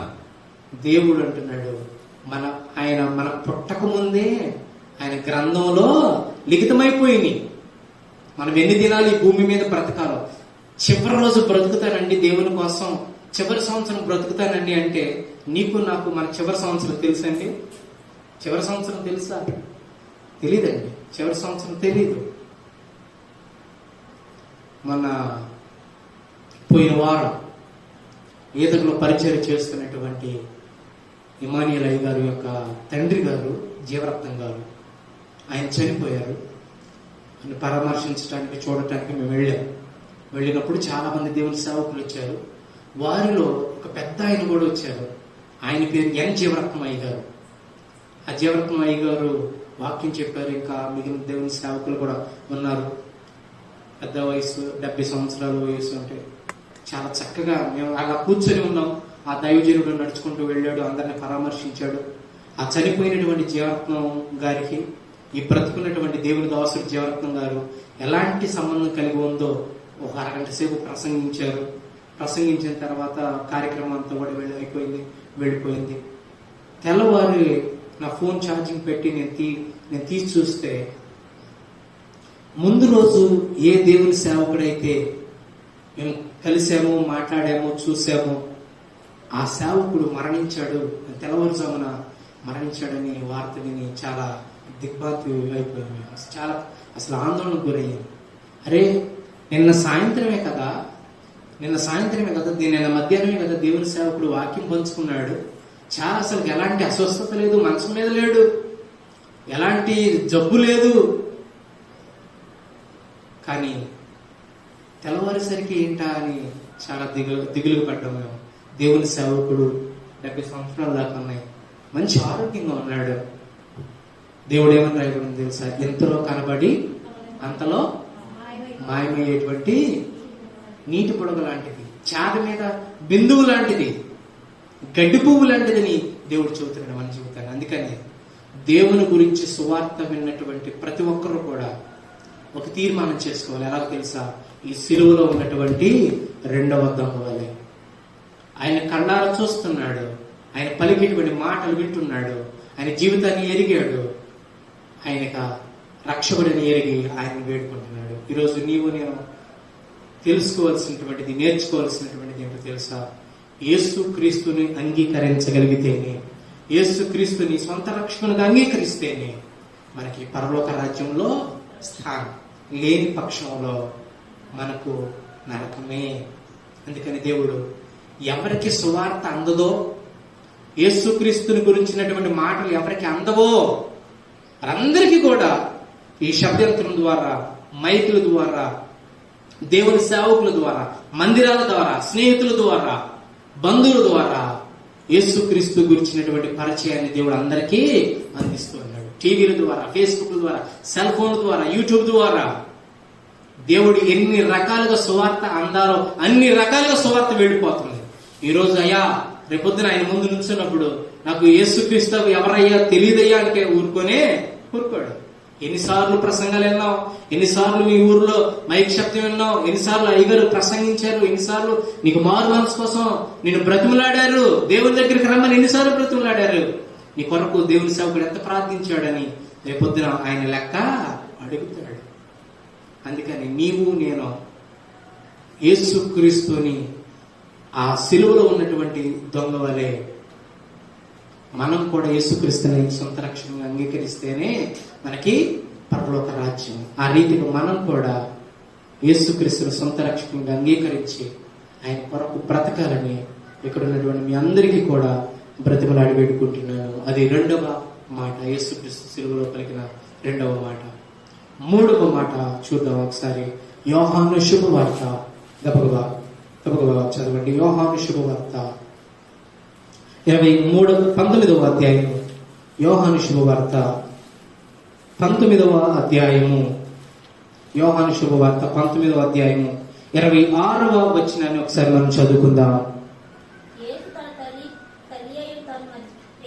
దేవుడు అంటున్నాడు, ఆయన మన పుట్టక ముందే ఆయన గ్రంథంలో లిఖితమైపోయింది మనం ఎన్ని దినాలు ఈ భూమి మీద బ్రతకాలో. చివరి రోజు బ్రతుకుతానండి దేవుని కోసం, చివరి సంవత్సరం బ్రతుకుతానండి అంటే నీకు నాకు మన చివరి సంవత్సరం తెలుసండి? చివరి సంవత్సరం తెలుసా? తెలీదండి. చివరి సంవత్సరం తెలీదు. మన పోయిన వారం ఈతకులో పరిచయం చేస్తున్నటువంటి ఇమానియల్ అయ్య గారి యొక్క తండ్రి గారు జీవరత్నం గారు ఆయన చనిపోయారు. ఆయన పరామర్శించడానికి చూడటానికి మేము వెళ్ళినప్పుడు చాలా మంది దేవుని సేవకులు వచ్చారు. వారిలో ఒక పెద్ద ఆయన కూడా వచ్చారు. ఆయన పేరు ఎన్ జీవరత్నం అయ్య గారు. ఆ జీవరత్నం అయ్య గారు వాక్యం చెప్పారు. ఇంకా మిగిలిన దేవుని సేవకులు కూడా ఉన్నారు. పెద్ద వయసు 70 సంవత్సరాల వయసు. అంటే చాలా చక్కగా మేము అలా కూర్చొని ఉన్నాం. ఆ దైవజనుడు నడుచుకుంటూ వెళ్ళాడు, అందరిని పరామర్శించాడు. ఆ చనిపోయినటువంటి జీవరత్నం గారికి ఈ బ్రతుకున్నటువంటి దేవుని దాసుడు జీవరత్నం గారు ఎలాంటి సంబంధం కలిగి ఉందో ఒక అరగంట సేపు ప్రసంగించారు. ప్రసంగించిన తర్వాత కార్యక్రమం అంతా కూడా వెళ్ళిపోయింది. తెల్లవారి నా ఫోన్ ఛార్జింగ్ పెట్టి నేను తీసి చూస్తే, ముందు రోజు ఏ దేవుని సేవకుడైతే మేము కలిసాము, మాట్లాడాము, చూసాము, ఆ సేవకుడు మరణించాడు, తెల్లవారుజామున మరణించాడని వార్త విని చాలా దిగ్భ్రాంతి అయిపోయాము. అసలు ఆందోళనకు గురయ్యాము. అరే, నిన్న సాయంత్రమే కదా నిన్న మధ్యాహ్నమే కదా దేవుని సేవకుడు వాక్యం పంచుకున్నాడు. చాలా అసలు ఎలాంటి అస్వస్థత లేదు, మనసు మీద లేడు, ఎలాంటి జబ్బు లేదు. కానీ తెల్లవారేసరికి ఏంటా అని చాలా దిగులు పడ్డాము మేము. దేవుని సేవకుడు 70 సంవత్సరాల దాకా ఉన్నాయి, మంచి ఆరోగ్యంగా ఉన్నాడు. దేవుడు ఏమని రాయబడింది తెలుసా? ఎంతలో కనబడి అంతలో మాయమయ్యేటువంటి నీటి పొడగ లాంటిది, చాట మీద బిందువు లాంటిది, గడ్డి పువ్వు లాంటిదని దేవుడు చెబుతున్నాడు మన జీవితాన్ని. అందుకని దేవుని గురించి సువార్త విన్నటువంటి ప్రతి ఒక్కరూ కూడా ఒక తీర్మానం చేసుకోవాలి. ఎలా తెలుసా? ఈ సిలువలో ఉన్నటువంటి రెండవ దొంగ వలె ఆయన కళ్ళారా చూస్తున్నాడు, ఆయన పలికేటువంటి మాటలు వింటున్నాడు, ఆయన జీవితాన్ని ఎరిగాడు, ఆయనక రక్షకుడిని ఎరిగి ఆయన వేడుకుంటున్నాడు. ఈరోజు నీవు నేను తెలుసుకోవాల్సినటువంటిది, నేర్చుకోవాల్సినటువంటిది ఏంటో తెలుసా? యేసు క్రీస్తుని అంగీకరించగలిగితేనే, యేసు క్రీస్తుని సొంత రక్షకునిగా అంగీకరిస్తేనే మనకి పరలోక రాజ్యంలో స్థానం. లేని పక్షంలో మనకు నరకమే. అందుకని దేవుడు ఎవరికి సువార్త అందదో, యేసుక్రీస్తుని గురించినటువంటి మాటలు ఎవరికి అందవో వారందరికీ కూడా ఈ శబ్దయంత్రం ద్వారా, మైకుల ద్వారా, దేవుని సేవకుల ద్వారా, మందిరాల ద్వారా, స్నేహితుల ద్వారా, బంధువుల ద్వారా యేసుక్రీస్తు గురించినటువంటి పరిచయాన్ని దేవుడు అందరికీ అందిస్తూ ఉన్నాడు. టీవీల ద్వారా, ఫేస్బుక్ ద్వారా, సెల్ ఫోన్ ద్వారా, యూట్యూబ్ ద్వారా దేవుడు ఎన్ని రకాలుగా సువార్త అందాలో అన్ని రకాలుగా సువార్త వెళ్ళిపోతుంది. ఈరోజు అయ్యా, రేపొద్దున ఆయన ముందు నుంచున్నప్పుడు నాకు యేసుక్రీస్తు ఎవరయ్యా తెలియదయ్యా అంటే ఊరుకోడు. ఎన్నిసార్లు ప్రసంగాలు విన్నావు, ఎన్నిసార్లు మీ ఊర్లో మైక్ శబ్దం విన్నావు, ఎన్నిసార్లు అయ్యగారు ప్రసంగించారు, ఎన్నిసార్లు నీకు మారు మనసు కోసం నిన్ను బ్రతిమలాడారు, దేవుని దగ్గరికి రమ్మని ఎన్నిసార్లు బ్రతిమలాడారు, నీ కొరకు దేవుని సేవకుడు ఎంత ప్రార్థించాడని రేపొద్దున ఆయన లెక్క అడుగుతాడు. అందుకని నీవు నేను యేసుక్రీస్తుని ఆ సిలువలో ఉన్నటువంటి దొంగ వలె మనం కూడా యేసుక్రీస్తుని సొంత రక్షణగా అంగీకరిస్తేనే మనకి పరలోక రాజ్యం. ఆ రీతిగా మనం కూడా యేసుక్రీస్తుని సొంత రక్షణగా అంగీకరించి ఆయన కొరకు బ్రతకాలని ఇక్కడ ఉన్నటువంటి మీ అందరికీ కూడా బ్రతిమలాడి వేడుకుంటున్నాను. అది రెండవ మాట, యేసుక్రీస్తు సిలువలో పలికిన రెండవ మాట. మూడవ మాట చూద్దాం ఒకసారి. యోహాను శుభవార్త, గబగబా చదవండి. యోహాను శుభవార్త 19వ అధ్యాయము. యోహాను శుభవార్త 19వ అధ్యాయము. యోహాను శుభవార్త 19వ అధ్యాయము 26వ వచనాన్ని ఒకసారి మనం చదువుకుందాం.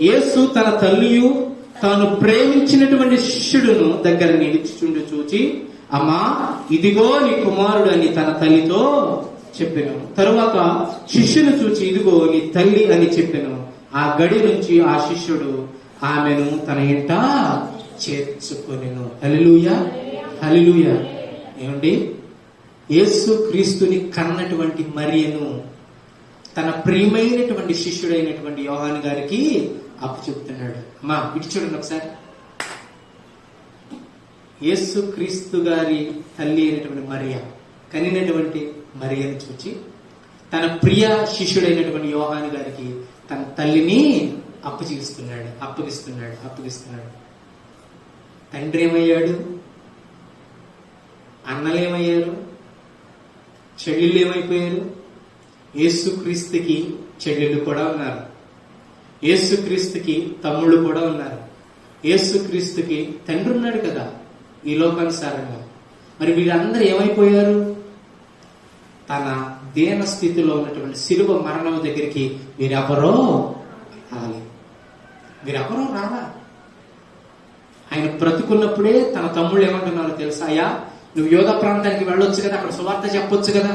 యేసు తన తల్లియు తాను ప్రేమించినటువంటి శిష్యుడును దగ్గర నిలిచిచుండి చూచి, అమ్మా ఇదిగో నీ కుమారుడు అని తన తల్లితో చెప్పెను. తరువాత శిష్యును చూచి, ఇదిగో నీ తల్లి అని చెప్పెను. ఆ గడి నుంచి ఆ శిష్యుడు ఆమెను తన ఇంట చేర్చుకొనెను. హల్లెలూయా, హల్లెలూయా. ఏమండి, యేసు క్రీస్తుని కన్నటువంటి మరియను తన ప్రియమైనటువంటి శిష్యుడైనటువంటి యోహాను గారికి అప్పు చెప్తున్నాడు. అమ్మా ఇటు చూడండి ఒకసారి. యేసు క్రీస్తు గారి తల్లి అయినటువంటి మరియ, కనినటువంటి మరియను చూచి తన ప్రియ శిష్యుడైనటువంటి యోహాను గారికి తన తల్లిని అప్పగిస్తున్నాడు. తండ్రి ఏమయ్యాడు? అన్నలేమయ్యారు? చెల్లెళ్ళు ఏమైపోయారు? యేసుక్రీస్తుకి చెల్లెళ్ళు కూడా ఉన్నారు, యేసుక్రీస్తుకి తమ్ముళ్ళు కూడా ఉన్నారు, యేసుక్రీస్తుకి తండ్రి ఉన్నాడు కదా ఈ లోకానుసారంగా. మరి వీళ్ళందరూ ఏమైపోయారు? తన దేన స్థితిలో ఉన్నటువంటి శిలువ మరణం దగ్గరికి వీరెవరో రాలా. ఆయన బ్రతుకున్నప్పుడే తన తమ్ముళ్ళు ఏమంటున్నారో తెలుసా? అయ్యా నువ్వు యోధ ప్రాంతానికి వెళ్ళొచ్చు కదా, అక్కడ సువార్త చెప్పొచ్చు కదా.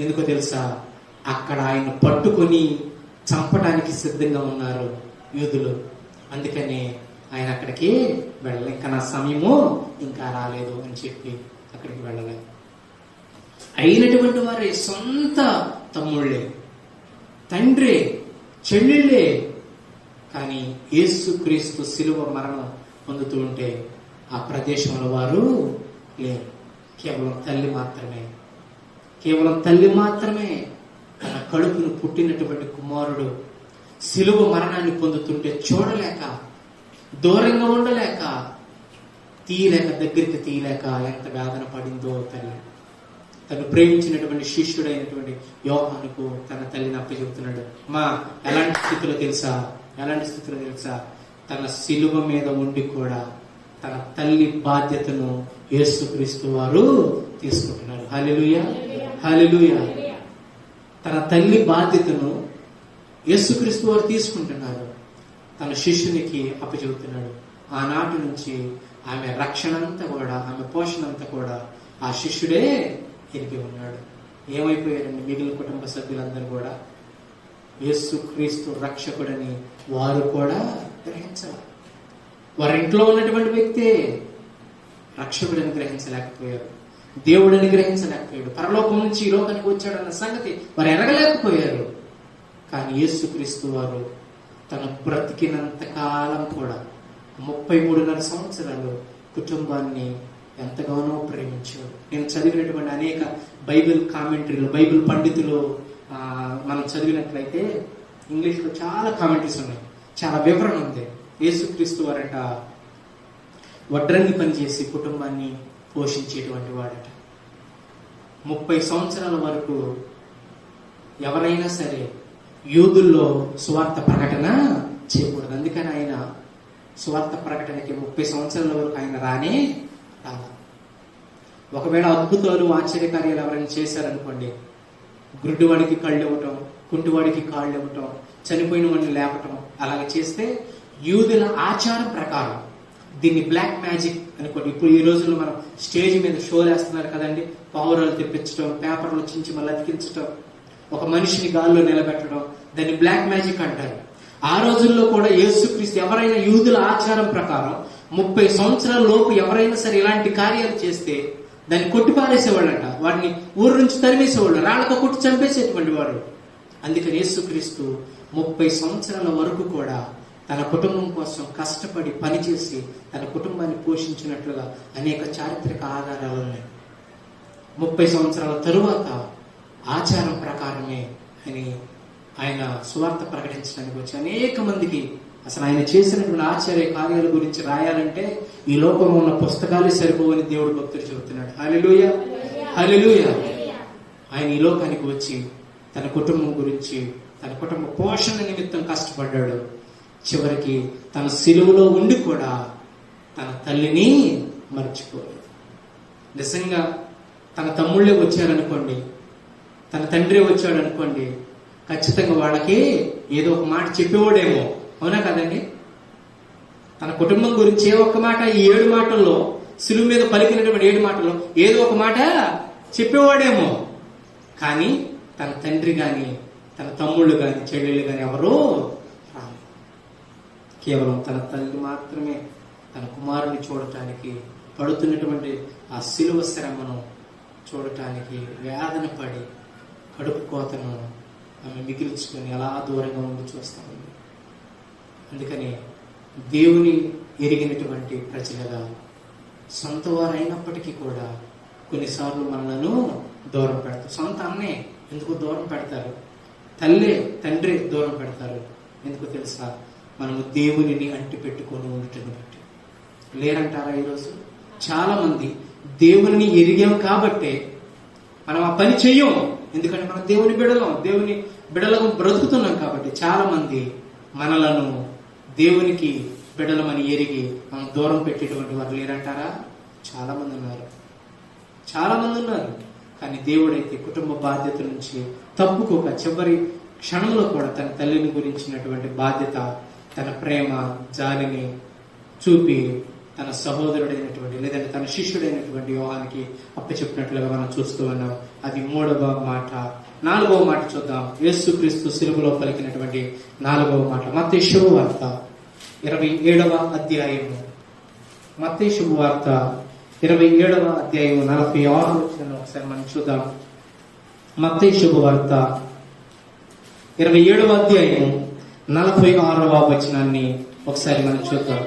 ఎందుకో తెలుసా? అక్కడ ఆయన పట్టుకొని చంపడానికి సిద్ధంగా ఉన్నారు యూదులు. అందుకని ఆయన అక్కడికి వెళ్ళలేదు. ఇంకా నా సమయము ఇంకా రాలేదు అని చెప్పి అక్కడికి వెళ్ళలేదు. అయినటువంటి వారి సొంత తమ్ముళ్ళే, తండ్రి, చెల్లెళ్ళే. కానీ యేసుక్రీస్తు శిలువ మరణం పొందుతూ ఉంటే ఆ ప్రదేశంలో వారు లేరు. కేవలం తల్లి మాత్రమే, కేవలం తల్లి మాత్రమే తన కడుపును పుట్టినటువంటి కుమారుడు శిలువ మరణాన్ని పొందుతుంటే చూడలేక, దూరంగా ఉండలేక, తీయలేక, దగ్గరికి తీయలేక ఎంత వేదన పడిందో తల్లి. తను ప్రేమించినటువంటి శిష్యుడైనటువంటి యోహానుకు తన తల్లిని అప్పచెబుతున్నాడు. ఎలాంటి స్థితిలో తెలుసా, తన శిలువ మీద ఉండి కూడా తన తల్లి బాధ్యతను యేసుక్రీస్తు వారు తీసుకుంటున్నారు. హల్లెలూయా, హల్లెలూయా. తన తల్లి బాధ్యతను యేసుక్రీస్తు వారు తీసుకుంటున్నారు, తన శిష్యునికి అప్పచెబుతున్నాడు. ఆనాటి నుంచి ఆమె రక్షణ అంతా కూడా, ఆమె పోషణ అంతా కూడా ఆ శిష్యుడే ఎరిగి ఉన్నాడు. ఏమైపోయారండి మిగిలిన కుటుంబ సభ్యులందరూ కూడా? యేసుక్రీస్తు రక్షకుడని వారు కూడా గ్రహించాలి. వారి ఇంట్లో ఉన్నటువంటి వ్యక్తే రక్షకుడని గ్రహించలేకపోయారు, దేవుడని గ్రహించలేకపోయాడు, పరలోకం నుంచి ఈ లోకానికి వచ్చాడన్న సంగతి వారు ఎరగలేకపోయారు. కానీ యేసుక్రీస్తు వారు తన బ్రతికినంత కాలం కూడా 33.5 సంవత్సరాలు కుటుంబాన్ని ఎంతగానో ప్రేమించాడు. నేను చదివినటువంటి అనేక బైబిల్ కామెంటరీలు, బైబిల్ పండితులు మనం చదివినట్లయితే ఇంగ్లీష్లో చాలా కామెంటరీస్ ఉన్నాయి, చాలా వివరణ ఉంది. యేసుక్రీస్తు వారట వడ్రంగి పనిచేసి కుటుంబాన్ని పోషించేటువంటి వాడట. 30 సంవత్సరాల వరకు ఎవరైనా సరే యూదుల్లో సువార్త ప్రకటన చేయకూడదు. అందుకని ఆయన సువార్త ప్రకటనకి 30 సంవత్సరాల వరకు ఆయన రానే రాలా. ఒకవేళ అద్భుతాలు, ఆశ్చర్యకార్యాలు ఎవరైనా చేశారనుకోండి, గుడ్డివాడికి కళ్ళు ఇవ్వటం, కుంటివాడికి కాళ్ళు ఇవ్వటం, చనిపోయిన వాడిని లేపటం, అలాగ చేస్తే యూదుల ఆచారం ప్రకారం దీన్ని బ్లాక్ మ్యాజిక్ అనుకోండి. ఇప్పుడు ఈ రోజుల్లో మనం స్టేజ్ మీద షోలు వేస్తున్నారు కదండి, పావురాలు తెప్పించడం, పేపర్లు చించి మళ్ళీ అతికించడం, ఒక మనిషిని గాల్లో నిలబెట్టడం, దాన్ని బ్లాక్ మ్యాజిక్ అంటారు. ఆ రోజుల్లో కూడా యేసుక్రీస్తు ఎవరైనా యూదుల ఆచారం ప్రకారం 30 సంవత్సరాల లోపు ఎవరైనా సరే ఇలాంటి కార్యాలు చేస్తే దాన్ని కొట్టిపారేసేవాళ్ళంట, వాడిని ఊరు నుంచి తరిమేసేవాళ్ళు, రాళ్లతో కొట్టి చంపేసేటువంటి వాడు. అందుకని యేసుక్రీస్తు 30 సంవత్సరాల వరకు కూడా తన కుటుంబం కోసం కష్టపడి పనిచేసి తన కుటుంబాన్ని పోషించినట్లుగా అనేక చారిత్రక ఆధారాలు ఉన్నాయి. 30 సంవత్సరాల తరువాత ఆచారం ప్రకారమే అని ఆయన సువార్త ప్రకటించడానికి వచ్చి అనేక మందికి అసలు ఆయన చేసినటువంటి ఆశ్చర్య కార్యాల గురించి రాయాలంటే ఈ లోకంలో ఉన్న పుస్తకాలే సరిపోవని దేవుడు భక్తుడు చెబుతున్నాడు. హల్లెలూయా, హల్లెలూయా. ఆయన ఈ లోకానికి వచ్చి తన కుటుంబం గురించి, తన కుటుంబ పోషణ నిమిత్తం కష్టపడ్డాడు. చివరికి తన సిలువలో ఉండి కూడా తన తల్లిని మర్చిపోయాడు. నిజంగా తన తమ్ముళ్ళే వచ్చారనుకోండి, తన తండ్రి వచ్చాడు అనుకోండి, ఖచ్చితంగా వాళ్ళకి ఏదో ఒక మాట చెప్పేవాడేమో, అవునా కదండి? తన కుటుంబం గురించి ఏ ఒక్క మాట, ఈ 7 మాటల్లో, సిలువ మీద పలికినటువంటి 7 మాటల్లో ఏదో ఒక మాట చెప్పేవాడేమో. కానీ తన తండ్రి గాని, తన తమ్ముళ్ళు గాని, చెల్లెళ్ళు గాని ఎవరూ రాలేదు. కేవలం తన తల్లి మాత్రమే తన కుమారుని చూడటానికి, పడుతున్నటువంటి ఆ సిలువ శ్రమను చూడటానికి వేదన పడి కడుపు కోతను ఆమె మిగిల్చుకొని అలా దూరంగా ఉండి చూస్తా ఉంది. అందుకని దేవుని ఎరిగినటువంటి ప్రజలుగా సొంత వారైనప్పటికీ కూడా కొన్నిసార్లు మనలను దూరం పెడతారు. సొంత అన్నే ఎందుకు దూరం పెడతారు, తల్లి తండ్రి దూరం పెడతారు. ఎందుకు తెలుసా? మనము దేవునిని అంటి పెట్టుకొని ఉండటం బట్టి. లేరంటారా? ఈరోజు చాలా మంది దేవుని ఎరిగాం కాబట్టే మనం ఆ పని చెయ్యం. ఎందుకంటే మనం దేవుని బిడలకు బ్రతుకుతున్నాం కాబట్టి. చాలా మంది మనలను దేవునికి బిడలమని ఎరిగి మనం దూరం పెట్టేటువంటి వారు లేరంటారా? చాలా మంది ఉన్నారు. కానీ దేవుడైతే కుటుంబ బాధ్యత నుంచి తప్పుకోక చివరి క్షణంలో కూడా తన తల్లిని గురించినటువంటి బాధ్యత, తన ప్రేమ, జాలిని చూపి తన సహోదరుడైనటువంటి లేదంటే తన శిష్యుడైనటువంటి యోహానికి అప్పచెప్పినట్లుగా మనం చూస్తూ ఉన్నాం. అది 3వ మాట. 4వ మాట చూద్దాం. యేసుక్రీస్తు సిలువలో పలికినటువంటి 4వ మాట. మత్తయి శుభవార్త 27వ అధ్యాయము, మత్తయి శుభవార్త 27వ అధ్యాయం 46వ వచనం ఒకసారి మనం చూద్దాం. మత్తయి శుభవార్త 27వ అధ్యాయం 46వ వచనాన్ని ఒకసారి మనం చూద్దాం.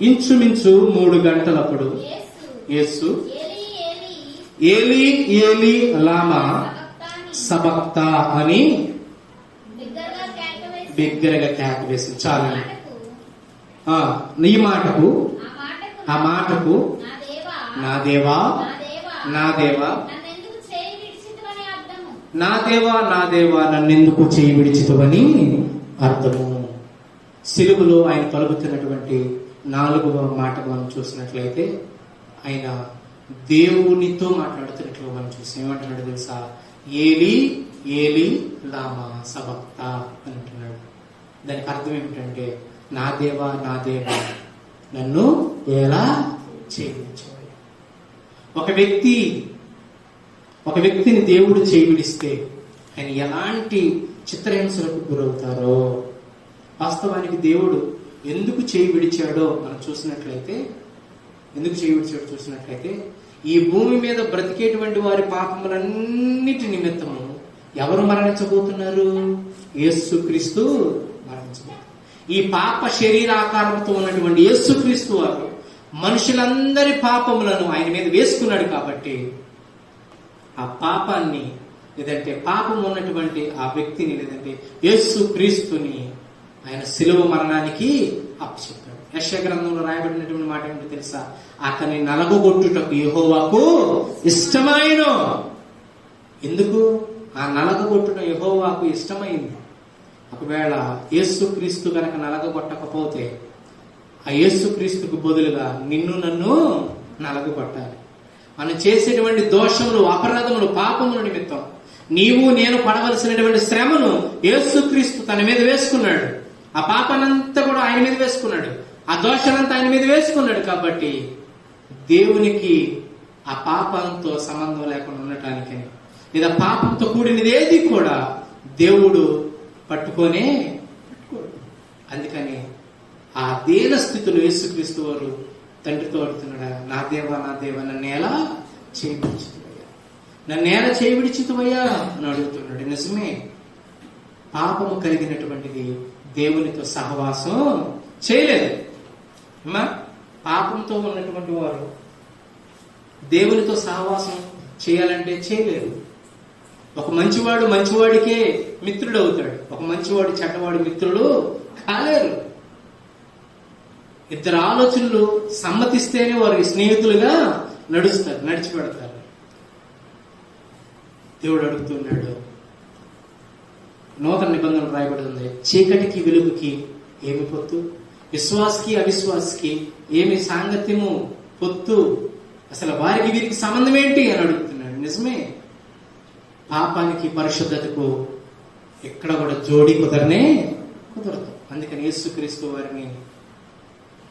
ఇంచుమించు 3 గంటలప్పుడు యేసు ఏలీ ఏలీ లామా సబక్తా అని బిగ్గరగా కేక వేసి, చాలు ఈ మాటకు ఆ మాటకు నా దేవా నా దేవా నా దేవా నా దేవా నన్నెందుకు చేయి విడిచితువని అర్థము. సిలువలో ఆయన పలుకుతున్నటువంటి 4వ మాట మనం చూసినట్లయితే ఆయన దేవునితో మాట్లాడుతున్నట్లు మనం చూసి ఏమంటున్నాడు తెలుసా? ఏలీ ఏలీ లామా సబక్తా అని అంటున్నాడు. దానికి అర్థం ఏమిటంటే, నా దేవా నా దేవా నన్ను ఎలా చేయించాడు. ఒక వ్యక్తిని దేవుడు చేయి విడిస్తే ఆయన ఎలాంటి చిత్రహింసలకు గురవుతారో, వాస్తవానికి దేవుడు ఎందుకు చేయి విడిచాడో మనం చూసినట్లయితే, ఈ భూమి మీద బ్రతికేటువంటి వారి పాపములన్నిటి నిమిత్తము ఎవరు మరణించబోతున్నారు? యేసుక్రీస్తు మరణించబోతున్నారు. ఈ పాప శరీరాకారంతో ఉన్నటువంటి యేసుక్రీస్తు వారు మనుషులందరి పాపములను ఆయన మీద వేసుకున్నాడు. కాబట్టి ఆ పాపాన్ని, లేదంటే పాపం ఉన్నటువంటి ఆ వ్యక్తిని, లేదంటే యేసుక్రీస్తుని ఆయన శిలువ మరణానికి అప్పచెప్పాడు. యెషయా గ్రంథంలో రాయబడినటువంటి మాట ఏంటో తెలుసా? అతని నలగొట్టుటకు యెహోవాకు ఇష్టమైను. ఎందుకు ఆ నలగొట్టడం యెహోవాకు ఇష్టమైంది? ఒకవేళ యేసుక్రీస్తు కనుక నలగొట్టకపోతే ఆ యేసుక్రీస్తుకు బదులుగా నిన్ను నన్ను నలగొట్టాలి. మనం చేసేటువంటి దోషములు, అపరాధములు, పాపముల నిమిత్తం నీవు నేను పడవలసినటువంటి శ్రమను యేసుక్రీస్తు తన మీద వేసుకున్నాడు. ఆ పాపానంతా కూడా ఆయన మీద వేసుకున్నాడు. ఆ దోషాలంతా ఆయన మీద వేసుకున్నాడు. కాబట్టి దేవునికి ఆ పాపంతో సంబంధం లేకుండా ఉండటానికని, లేదా పాపంతో కూడినది ఏది కూడా దేవుడు పట్టుకోడు. అందుకని ఆ దీన స్థితిలో యేసుక్రీస్తు వారు తండ్రితో అడుగుతున్నాడు, నా దేవా నా దేవా నన్ను ఎలా చేయి విడిచితువయ్యా, నన్ను ఎలా చేయి విడిచితువయ్యా అని అడుగుతున్నాడు. నిజమే, పాపము కలిగినటువంటిది దేవునితో సహవాసం చేయలేదు. పాపంతో ఉన్నటువంటి వారు దేవునితో సహవాసం చేయాలంటే చేయలేరు. ఒక మంచివాడు మంచివాడికే మిత్రుడు అవుతాడు, ఒక మంచివాడు చెడ్డవాడు మిత్రుడు కాలేరు. ఇద్దరు ఆలోచనలు సమ్మతిస్తేనే వారికి స్నేహితులుగా నడిచి పెడతారు. దేవుడు అడుగుతున్నాడు, నూతన నిబంధన రాయబడింది, చీకటికి వెలుగుకి ఏమి పొత్తు, విశ్వాసకి అవిశ్వాసకి ఏమి సాంగత్యము పొత్తు, అసలు వారికి వీరికి సంబంధం ఏంటి అని అడుగుతున్నాడు. నిజమే, పాపానికి పరిశుద్ధతకు ఎక్కడ కూడా జోడి కుదరదు. అందుకని యేసుక్రీస్తు వారిని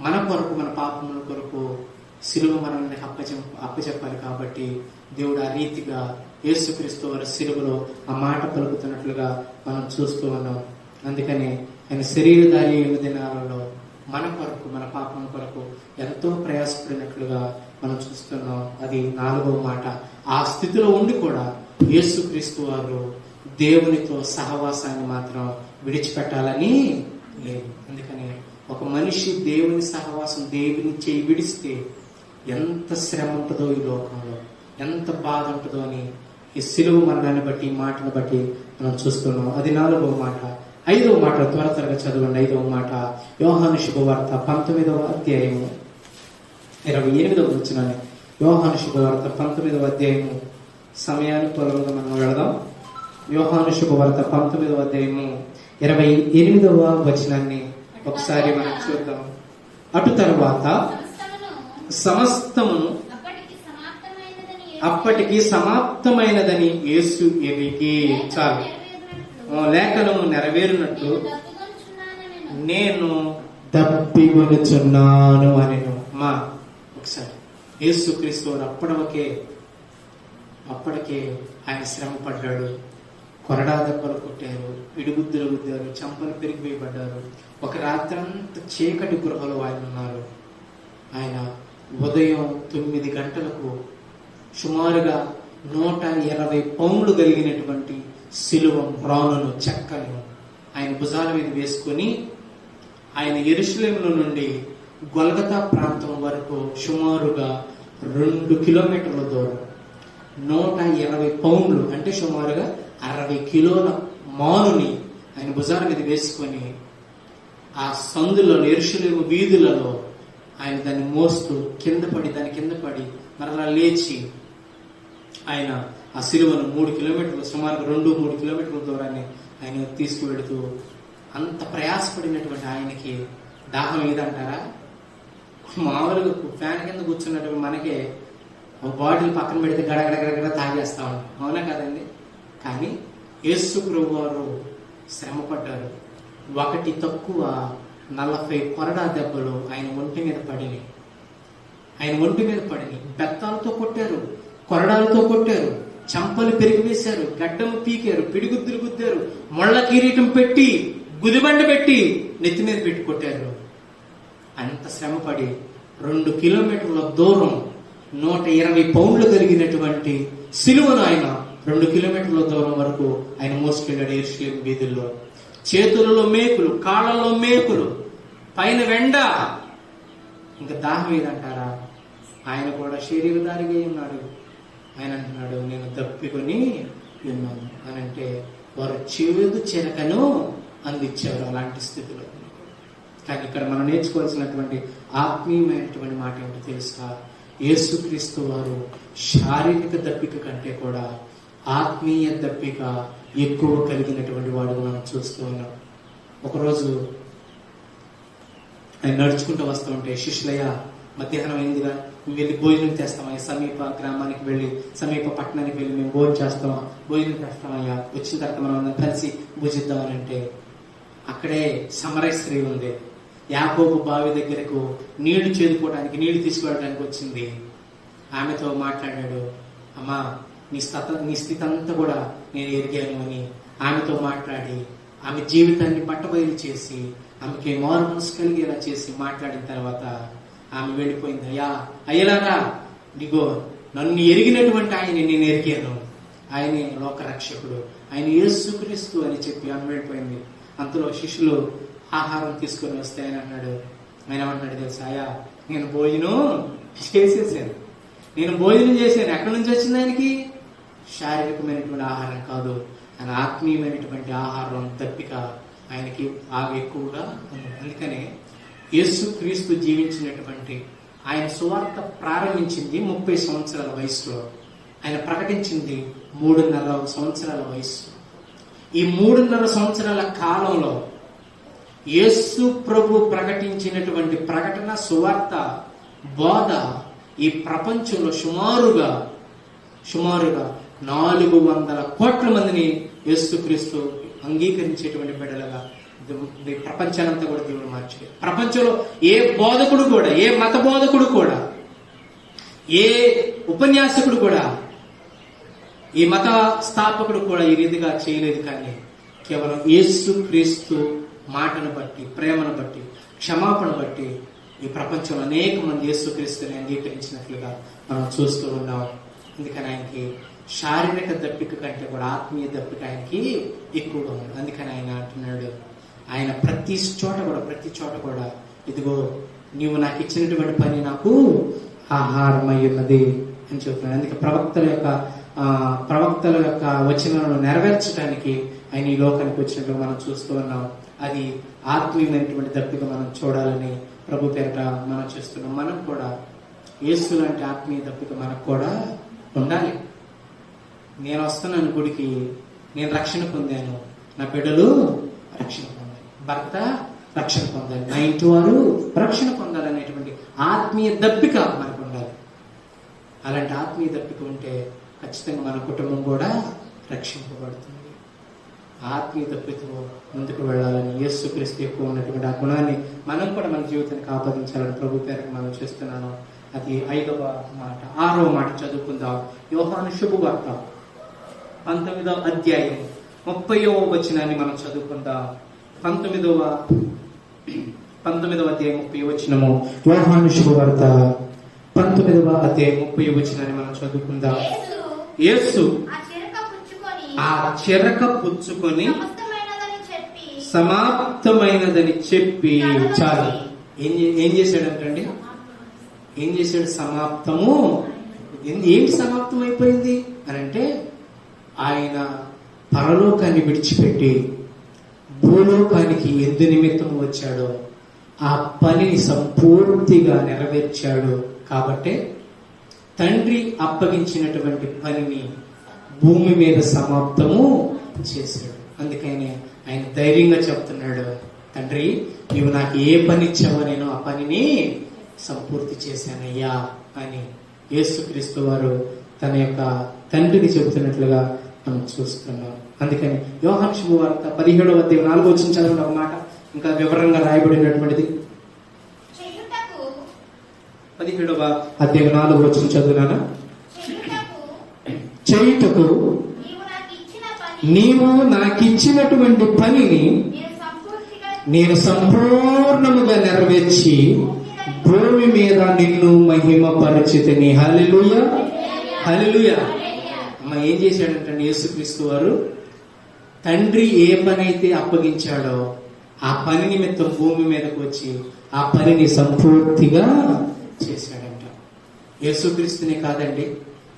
మన కొరకు, మన పాపముల కొరకు శిలువ మరణాన్ని అప్పచెప్పాలి. కాబట్టి దేవుడు ఆ రీతిగా యేసుక్రీస్తు వారి శిలువలో ఆ మాట పలుకుతున్నట్లుగా మనం చూస్తూ ఉన్నాం. అందుకని ఆయన శరీరధారి దినాలలో మన కొరకు, మన పాపం కొరకు ఎంతో ప్రయాసపడినట్లుగా మనం చూస్తున్నాం. అది 4వ మాట. ఆ స్థితిలో ఉండి కూడా యేసుక్రీస్తు వారు దేవునితో సహవాసాన్ని మాత్రం విడిచిపెట్టాలని లేదు. అందుకని ఒక మనిషి దేవుని సహవాసం, దేవుని చేయి విడిస్తే ఎంత శ్రమ ఉంటుందో ఈ లోకంలో, ఎంత బాధ ఉంటుందో అని ఈ శిలువ మరణాన్ని బట్టి, ఈ మాటను బట్టి మనం చూస్తున్నాం. అది 4వ మాట. 5వ మాట త్వరగా చదవండి. 5వ మాట యోహాను శుభవార్త 19వ అధ్యాయము 28వ వచనాన్ని. యోహాను శుభవార్త 19వ అధ్యాయము, సమయానుకూలంగా మనం వెళదాం. యోహాను శుభవార్త 19వ అధ్యాయము 28వ వచనాన్ని ఒకసారి మనం చూద్దాం. అటు తరువాత సమస్తమును అప్పటికి సమాప్తమైనదని యేసు ఎరిగి, చాలు, లేఖనము నెరవేరునట్లు నేను దప్పిగొనుచున్నాను అనెను. ఒకసారి యేసుక్రీస్తు వారు అప్పటికే ఆయన శ్రమ పడ్డాడు, కొరడా దెబ్బలు కొట్టారు, పిడిగుద్దులు గుద్దారు, చెంపలు పెరిగివేయబడ్డారు. ఒక రాత్రంతా చీకటి గృహలో ఆయన ఉన్నారు. ఆయన ఉదయం 9 గంటలకు సుమారుగా 120 పౌండ్లు కలిగినటువంటి సిలువ రానును చెక్కను ఆయన భుజాల మీద వేసుకొని ఆయన యెరూషలేములో నుండి గొల్గతా ప్రాంతం వరకు సుమారుగా 2 కిలోమీటర్ల దూరం 120 పౌండ్లు అంటే సుమారుగా 60 కిలోల మానుని ఆయన భుజాల మీద వేసుకొని ఆ సందులో యెరూషలేము వీధులలో ఆయన దాన్ని మోస్తూ దాని కింద పడి మరలా లేచి ఆయన ఆ సిలువను 3 కిలోమీటర్లు సుమారుగా 2-3 కిలోమీటర్ల దూరాన్ని ఆయన తీసుకువెడుతూ అంత ప్రయాసపడినటువంటి ఆయనకి దాహం ఏదంటారా? మామూలుగా ఫ్యాన్ కింద కూర్చున్నటువంటి మనకే ఒక బాటిల్ పక్కన పెడితే గడగడగడగడ తాగేస్తా ఉంటాం, అవునా కదండి? కానీ యేసు ప్రభువు వారు శ్రమపడ్డారు. ఒకటి తక్కువ 40 కొరడా దెబ్బలు ఆయన ఒంటి మీద పడినాయి. బెత్తాలతో కొట్టారు, కొరడాలతో కొట్టారు, చంపలు పెరిగివేశారు, గడ్డము పీకారు, పిడిగుద్దులు గుద్దారు, ముళ్ళ కిరీటం పెట్టి గుదిబండ పెట్టి నెత్తి మీద పెట్టి కొట్టారు. అంత శ్రమపడి 2 కిలోమీటర్ల దూరం 120 పౌండ్లు కలిగినటువంటి సిలువను ఆయన 2 కిలోమీటర్ల దూరం వరకు ఆయన మోసుకెళ్ళాడు యెరూషలేము వీధుల్లో. చేతులలో మేకులు, కాళ్ళలో మేకులు, పైన వెండ. ఇంకా దాహం ఏదంటారా? ఆయన కూడా శరీరధారిగా ఉన్నాడు. ఆయన అంటున్నాడు, నేను దప్పికొని ఉన్నాను అని అంటే వారు చేదు చెరకను అందించారు అలాంటి స్థితిలో. కానీ ఇక్కడ మనం నేర్చుకోవాల్సినటువంటి ఆత్మీయమైనటువంటి మాట ఏంటో తెలుసా? యేసుక్రీస్తు వారు శారీరక దప్పిక కంటే కూడా ఆత్మీయ దప్పిక ఎక్కువ కలిగినటువంటి వాడు మనం చూస్తూ ఉన్నాం. ఒకరోజు ఆయన నడుచుకుంటూ వస్తూ ఉంటే శిష్యులయ్య మధ్యాహ్నం అయిందిగా, మేము వెళ్ళి భోజనం చేస్తామయ్యా, సమీప గ్రామానికి వెళ్ళి సమీప పట్టణానికి వెళ్ళి మేము భోజనం చేస్తామయ్యా, వచ్చిన తర్వాత మనం అందరం కలిసి భుజిద్దామని అంటే అక్కడే సమరయ స్త్రీ ఉంది. యాకోబు బావి దగ్గరకు నీళ్లు తీసుకువెళ్ళడానికి వచ్చింది. ఆమెతో మాట్లాడాడు. అమ్మా, నీ స్థితి అంతా కూడా నేను ఎరిగాను అని ఆమెతో మాట్లాడి ఆమె జీవితాన్ని పట్టబయలు చేసి ఆమెకి మారు మనసు కలిగేలా చేసి మాట్లాడిన తర్వాత ఆమె వెళ్ళిపోయింది. అయ్యలారా, నీగో నన్ను ఎరిగినటువంటి ఆయన నేను ఎరిగాను, ఆయనే లోక రక్షకుడు, ఆయన యేసుక్రీస్తు అని చెప్పి ఆమె వెళ్ళిపోయింది. అంతలో శిష్యులు ఆహారం తీసుకొని వస్తే ఆయన ఏమన్నాడు తెలుసా? నేను భోజనం చేశాను. ఎక్కడి నుంచి వచ్చింది ఆయనకి? శారీరకమైనటువంటి ఆహారం కాదు, ఆయన ఆత్మీయమైనటువంటి ఆహారం దప్పిక ఆయనకి బాగా ఎక్కువగా ఉంది. అందుకనే యేసుక్రీస్తు జీవించినటువంటి ఆయన సువార్త ప్రారంభించింది 30 సంవత్సరాల వయసులో, ఆయన ప్రకటించింది 3.5 సంవత్సరాల వయసు. ఈ 3.5 సంవత్సరాల కాలంలో యేసు ప్రభు ప్రకటించినటువంటి ప్రకటన, సువార్త, బోధ ఈ ప్రపంచంలో సుమారుగా 400 కోట్ల మందిని యేసుక్రీస్తు అంగీకరించేటువంటి బిడ్డలుగా ప్రపంచానంతా కూడా దేవుడు మార్చాడు. ప్రపంచంలో ఏ బోధకుడు కూడా, ఏ మత బోధకుడు కూడా, ఏ ఉపన్యాసకుడు కూడా, ఈ మత స్థాపకుడు కూడా ఈ రీతిగా చేయలేదు. కానీ కేవలం యేసుక్రీస్తు మాటను బట్టి, ప్రేమను బట్టి, క్షమాపణ బట్టి ఈ ప్రపంచంలో అనేక మంది యేసుక్రీస్తుని అంగీకరించినట్లుగా మనం చూస్తూ ఉన్నాం. అందుకని ఆయనకి శారీరక దప్పిక కంటే కూడా ఆత్మీయ దప్పిక ఆయనకి ఎక్కువగా ఉంది. అందుకని ఆయన అంటున్నాడు, ఆయన ప్రతి చోట కూడా ఇదిగో నీవు నాకు ఇచ్చినటువంటి పని నాకు ఆహారం అయి ఉన్నది అని చెప్తున్నాడు. అందుకే ప్రవక్తల యొక్క వచనాలను నెరవేర్చడానికి ఆయన ఈ లోకానికి వచ్చినట్టు మనం చూస్తూ ఉన్నాం. అది ఆత్మీయమైనటువంటి దప్పిక మనం చూడాలని ప్రభు పేరిట మనం చూస్తున్నాం. మనం కూడా యేసు లాంటి ఆత్మీయ దప్పిక మనకు కూడా ఉండాలి. నేను వస్తున్నాను గుడికి, నేను రక్షణ పొందాను, నా బిడ్డలు రక్షణ పొందాలి, భర్త రక్షణ పొందాలి, నా ఇంటి వారు రక్షణ పొందాలనేటువంటి ఆత్మీయ దప్పిక మనకు ఉండాలి. అలాంటి ఆత్మీయ దప్పిక ఉంటే ఖచ్చితంగా మన కుటుంబం కూడా రక్షింపబడుతుంది. ఆత్మీయ దప్పికతో ముందుకు వెళ్ళాలని యేసుక్రీస్తు ఎక్కువ ఉన్నటువంటి ఆ గుణాన్ని మనం కూడా మన జీవితానికి ఆపాదించాలని ప్రభు పేరుకి మనం చేస్తున్నాను. అది 5వ మాట. 6వ మాట చదువుకుందాం. యోహాను శుభవార్త 19వ అధ్యాయం 30వ వచనాన్ని మనం చదువుకుందాం. 19వ అధ్యాయం 30వ వచనము. యోహాను శుభవార్త 19వ అధ్యాయం 30వ వచనాన్ని మనం చదువుకుందాం. యేసు ఆ చెరక పుచ్చుకొని సమాప్తమైనదని చెప్పి చాలు. ఏం చేశాడంటండి? ఏం చేశాడు? సమాప్తము. ఏంటి సమాప్తం అయిపోయింది అని అంటే, ఆయన పరలోకాన్ని విడిచిపెట్టి భూలోకానికి ఎందు నిమిత్తం వచ్చాడో ఆ పనిని సంపూర్తిగా నెరవేర్చాడు. కాబట్టే తండ్రి అప్పగించినటువంటి పనిని భూమి మీద సమాప్తము చేశాడు. అందుకని ఆయన ధైర్యంగా చెప్తున్నాడు, తండ్రి నీవు నాకు ఏ పని ఇచ్చావో నేను ఆ పనిని సంపూర్తి చేశానయ్యా అని యేసుక్రీస్తు వారు తన యొక్క తండ్రికి చెబుతున్నట్లుగా మనం చూస్తున్నాం. అందుకని యోహాను శుభవార్త 17వ అధ్యాయం 4వ వచనం చదవండి. ఒక మాట ఇంకా వివరంగా రాయబడినటువంటిది. 17వ అధ్యాయం 4వ వచనం చదువునానా? చేయుటకు నీవు నాకిచ్చినటువంటి పనిని నేను సంపూర్ణముగా నెరవేర్చి భూమి మీద నిన్ను మహిమపరచితిని. హల్లెలూయా, హల్లెలూయా. అమ్మ, ఏం చేశాడంటే యేసుక్రీస్తు వారు తండ్రి ఏ పని అయితే అప్పగించాడో ఆ పని నిమిత్తం భూమి మీదకు వచ్చి ఆ పనిని సంపూర్తిగా చేశాడంట. యేసుక్రీస్తునే కాదండి,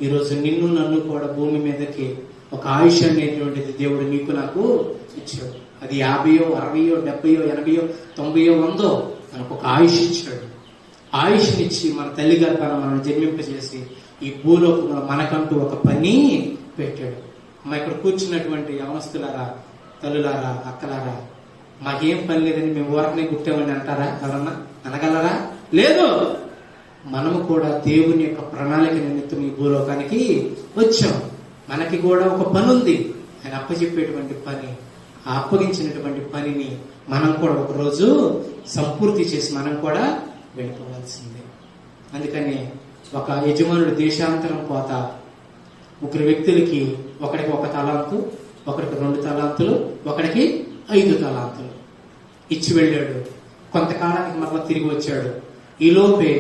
ఈరోజు నిన్ను నన్ను కూడా భూమి మీదకి ఒక ఆయుష్ అనేటువంటిది దేవుడు నీకు నాకు ఇచ్చాడు. అది 50, 60, 70, 80, 90, 100 మనకు ఒక ఆయుష్ ఇచ్చాడు. ఆయుష్నిచ్చి మన తల్లి గర్భాన మనం జన్మింపజేసి ఈ భూలోకంలో మనకంటూ ఒక పని పెట్టాడు. మా ఇక్కడ కూర్చున్నటువంటి యవనస్తులారా, తల్లులారా, అక్కలారా, మాకేం పని లేదని మేము ఊరకనే గుట్టామని అంటారా? ఎవరన్నా అనగలరా? లేదు. మనము కూడా దేవుని యొక్క ప్రణాళిక నిమిత్తం ఈ భూలోకానికి వచ్చాం. మనకి కూడా ఒక పని ఉంది. ఆయన అప్పచెప్పేటువంటి పని, ఆ అప్పగించినటువంటి పనిని మనం కూడా ఒకరోజు సంపూర్తి చేసి మనం కూడా వెళ్ళిపోవాల్సిందే. అందుకని ఒక యజమానుడు దేశాంతరం పోత 3 వ్యక్తులకి, ఒకడికి 1 తలాంతు, ఒకడికి 2 తలాంతులు, ఒకడికి 5 తలాంతులు ఇచ్చి వెళ్ళాడు. కొంతకాలానికి మరలా తిరిగి వచ్చాడు. ఈ లోపే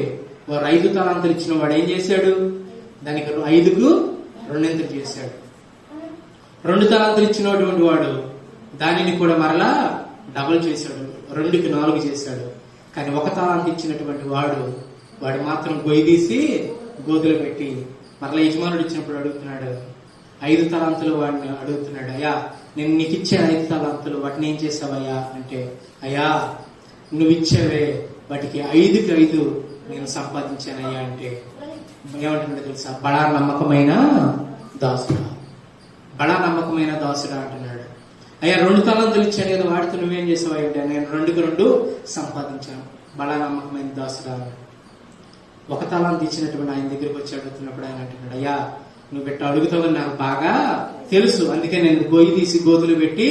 వారు 5 తలాంతులు ఇచ్చిన వాడు ఏం చేశాడు? దానికి 5కు 2 చేశాడు. 2 తలాంతులు ఇచ్చినటువంటి వాడు దానిని కూడా మరలా డబుల్ చేశాడు, 2కి 4 చేశాడు. కానీ 1 తలాంతు ఇచ్చినటువంటి వాడు మాత్రం గొయ్యి తీసి గోతులు పెట్టి మరలా యజమానుడు ఇచ్చినప్పుడు అడుగుతున్నాడు. 5 తలాంతులు వాడిని అడుగుతున్నాడు, అయ్యా నేను నీకు ఇచ్చే 5 తలాంతులు వాటిని ఏం చేసావయ్యా అంటే, అయ్యా నువ్వు ఇచ్చేవే వాటికి 5కి 5 నేను సంపాదించానయ్యా అంటే ఏమంటున్నాడు తెలుసా? బడా నమ్మకమైన దాసుడా, బడా నమ్మకమైన దాసుడా అంటున్నాడు. అయ్యా 2 తలాంతులు ఇచ్చాను కదా, వాడితో నువ్వేం చేసావు అంటే, నేను 2కి 2 సంపాదించాను. బడా నమ్మకమైన దాసుడా. 1 తలాంతు ఇచ్చినటువంటి ఆయన దగ్గరికి వచ్చి అడుగుతున్నప్పుడు ఆయన అంటున్నాడు, అయ్యా నువ్వు పెట్ట అడుగుతావని నాకు బాగా తెలుసు, అందుకే నేను గొయ్యి తీసి గోతులు పెట్టి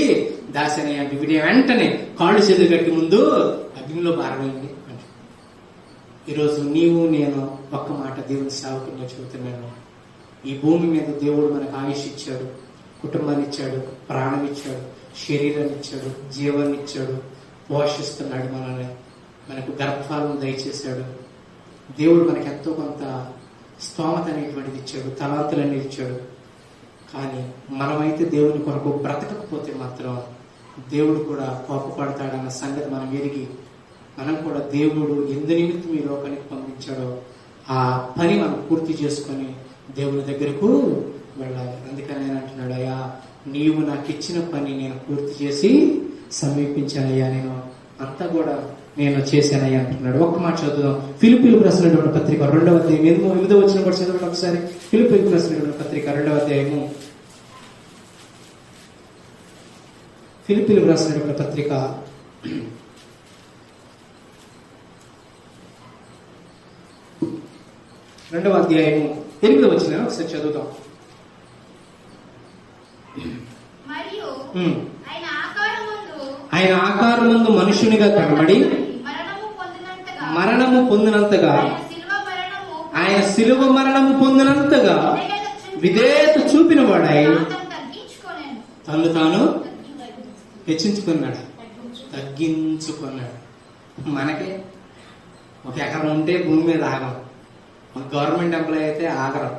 దాసానయ్యా అంటే వీడి వెంటనే కాళ్ళు చేతులు కట్టి ముందు అగ్నిలో బారవేయండి అంటే. ఈరోజు నీవు నేను ఒక్క మాట దేవుని సేవకునిగా చెబుతున్నాను. ఈ భూమి మీద దేవుడు మనకు ఆయుష్ ఇచ్చాడు, కుటుంబాన్ని ఇచ్చాడు, ప్రాణం ఇచ్చాడు, శరీరాన్ని ఇచ్చాడు, జీవాన్ని ఇచ్చాడు, పోషిస్తున్నాడు మనల్ని, మనకు గర్భఫలం దయచేశాడు. దేవుడు మనకి ఎంతో కొంత స్తోమత అనేటువంటిది ఇచ్చాడు, తలాంతులు అనేది ఇచ్చాడు. కానీ మనమైతే దేవుని కొరకు బ్రతకకపోతే మాత్రం దేవుడు కూడా కోపపడతాడన్న సంగతి మనం ఎరిగి మనం కూడా దేవుడు ఎందు నిమిత్తం ఈ లోకానికి పంపించాడో ఆ పని మనం పూర్తి చేసుకొని దేవుని దగ్గరకు వెళ్ళాలి. అందుకని ఆయన అంటున్నాడు, అయ్యా నీవు నాకు ఇచ్చిన పని నేను పూర్తి చేసి సమీపించానయ్యా, నేను అంతా కూడా నేను చేశానయ్యా అంటున్నాడు. ఒక్క మాట చదువుదాం. ఫిలిప్పీయులకు రాసినటువంటి పత్రిక 2వ అధ్యాయం 8వ వచనం కూడా చదవండి ఒకసారి. ఫిలిప్పీయులకు రాసినటువంటి పత్రిక 2వ అధ్యాయము, ఫిలిప్పీయులకు రాసినటువంటి పత్రిక 2వ అధ్యాయము 8వ వచనం ఒకసారి చదువుతాం. ఆయన ఆకారమందు మనుషునిగా కనబడి మరణము పొందినంతగా, ఆయన శిలువ మరణము పొందినంతగా విధేయత చూపిన వాడై తను తాను హెచ్చించుకున్నాడు, తగ్గించుకున్నాడు. మనకే ఒక ఎకరం ఉంటే భూమి మీద ఆగరం, ఒక గవర్నమెంట్ ఎంప్లాయీ అయితే ఆగరం,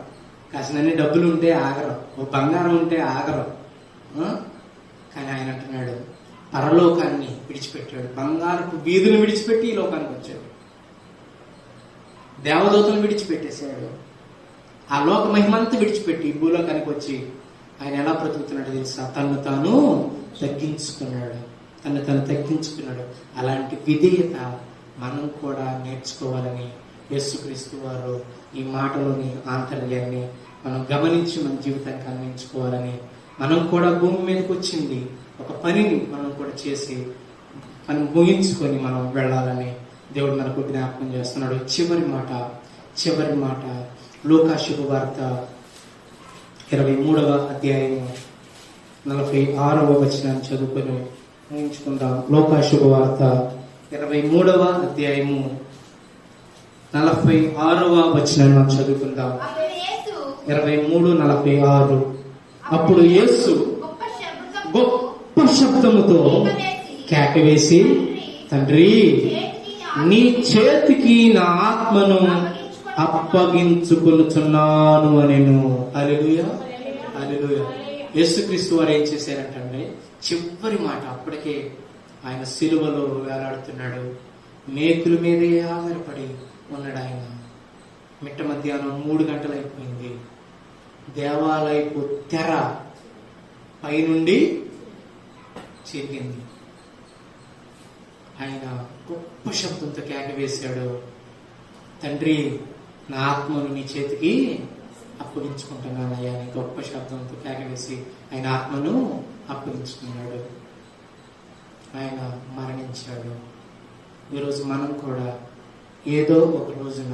కాసినన్ని డబ్బులు ఉంటే ఆగరం, ఒక బంగారం ఉంటే ఆగరం. కానీ ఆయన అంటున్నాడు పరలోకాన్ని విడిచిపెట్టాడు, బంగారపు వీధులు విడిచిపెట్టి ఈ లోకానికి వచ్చాడు, దేవదూతను విడిచిపెట్టేశాడు, ఆ లోక మహిమంతా విడిచిపెట్టి భూలోకానికి వచ్చి ఆయన ఎలా బ్రతుకుతున్నాడు తెలుసా? తను తాను తగ్గించుకున్నాడు, తను తాను తగ్గించుకున్నాడు. అలాంటి విధేయత మనం కూడా నేర్చుకోవాలని యేసుక్రీస్తు వారు ఈ మాటలోని ఆంతర్యాన్ని మనం గమనించి మన జీవితానికి అన్వయించుకోవాలని, మనం కూడా భూమి మీదకి వచ్చింది ఒక పనిని మనం కూడా చేసి మనం ముగించుకొని మనం వెళ్ళాలని దేవుడు మనకు జ్ఞాపకం చేస్తున్నాడు. చివరి మాట లూకా శుభవార్త 23వ అధ్యాయము 46వ వచనాన్ని చదువుకొని ముగించుకుందాం. లూకా శుభవార్త 23వ అధ్యాయము 46వ వచనాన్ని మనం చదువుకుందాం. 23:46. అప్పుడు యేసు గొప్ప శబ్దముతో కేక వేసి, తండ్రి, నీ చేతికి నా ఆత్మను అప్పగించుకొనుచున్నాను అనెను. హల్లెలూయా, హల్లెలూయా. యేసుక్రీస్తు వారు ఏం చేశారంటే చివరి మాట, అప్పటికే ఆయన సిలువలో వేలాడుతున్నాడు, మేకుల మీదే ఆధారపడి ఉన్నాడు. ఆయన మిట్ట మధ్యాహ్నం 3 గంటలు అయిపోయింది. దేవాలయపు తెర పైనుండి చెరిగింది. ఆయన గొప్ప శబ్దంతో కేక వేశాడు, తండ్రి, నా ఆత్మను నీ చేతికి అప్పగించుకుంటున్నానయ్యా అని గొప్ప శబ్దంతో కేక వేసి ఆయన ఆత్మను అప్పగించుకున్నాడు. ఆయన మరణించాడు. ఈరోజు మనం కూడా ఏదో ఒక రోజున,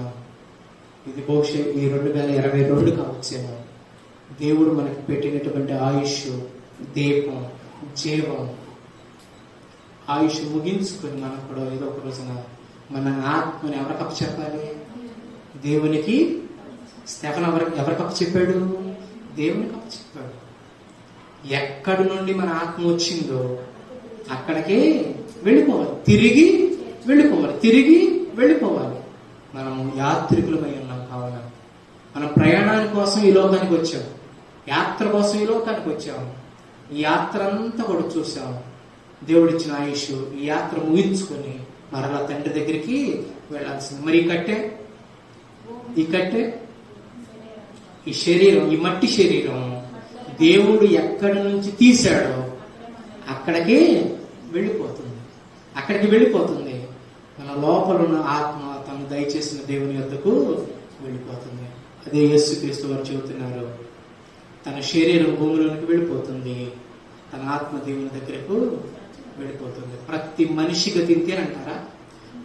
ఇది బహుశా ఈ 2022 కావచ్చేమో, దేవుడు మనకి పెట్టినటువంటి ఆయుష్, దీపం, జీవం, ఆయుష్ ముగించుకొని మనం కూడా ఏదో ఒక రోజున మన ఆత్మని ఎవరికప్పు చెప్పాలి? దేవునికి. స్టెఫన్ ఎవరికప్పు చెప్పాడు? దేవునికి అప్పు చెప్పాడు. ఎక్కడి నుండి మన ఆత్మ వచ్చిందో అక్కడికే వెళ్ళిపోవాలి, తిరిగి వెళ్ళిపోవాలి. మనం యాత్రికులమై ఉన్నాం కావున మనం ప్రయాణాని కోసం ఈ లోకానికి వచ్చాం, యాత్ర కోసం ఈ లోకానికి వచ్చాము. ఈ యాత్ర అంతా కూడా చూసాం. దేవుడిచ్చిన ఆయుష్, ఈ యాత్ర ముగించుకొని మరలా తండ్రి దగ్గరికి వెళ్ళాల్సింది. మరి ఈ కట్టె ఈ శరీరం, ఈ మట్టి శరీరం దేవుడు ఎక్కడి నుంచి తీశాడో అక్కడికి వెళ్ళిపోతుంది. మన లోపల ఉన్న ఆత్మ తను దయచేసిన దేవుని వద్దకు వెళ్ళిపోతుంది. అదే యేసుక్రీస్తు వారు చెబుతున్నారు, తన శరీరం భూమిలోనికి వెళ్ళిపోతుంది, తన ఆత్మ దేవుని దగ్గరకు వెళ్ళిపోతుంది. ప్రతి మనిషిగా తింతేనంటారా?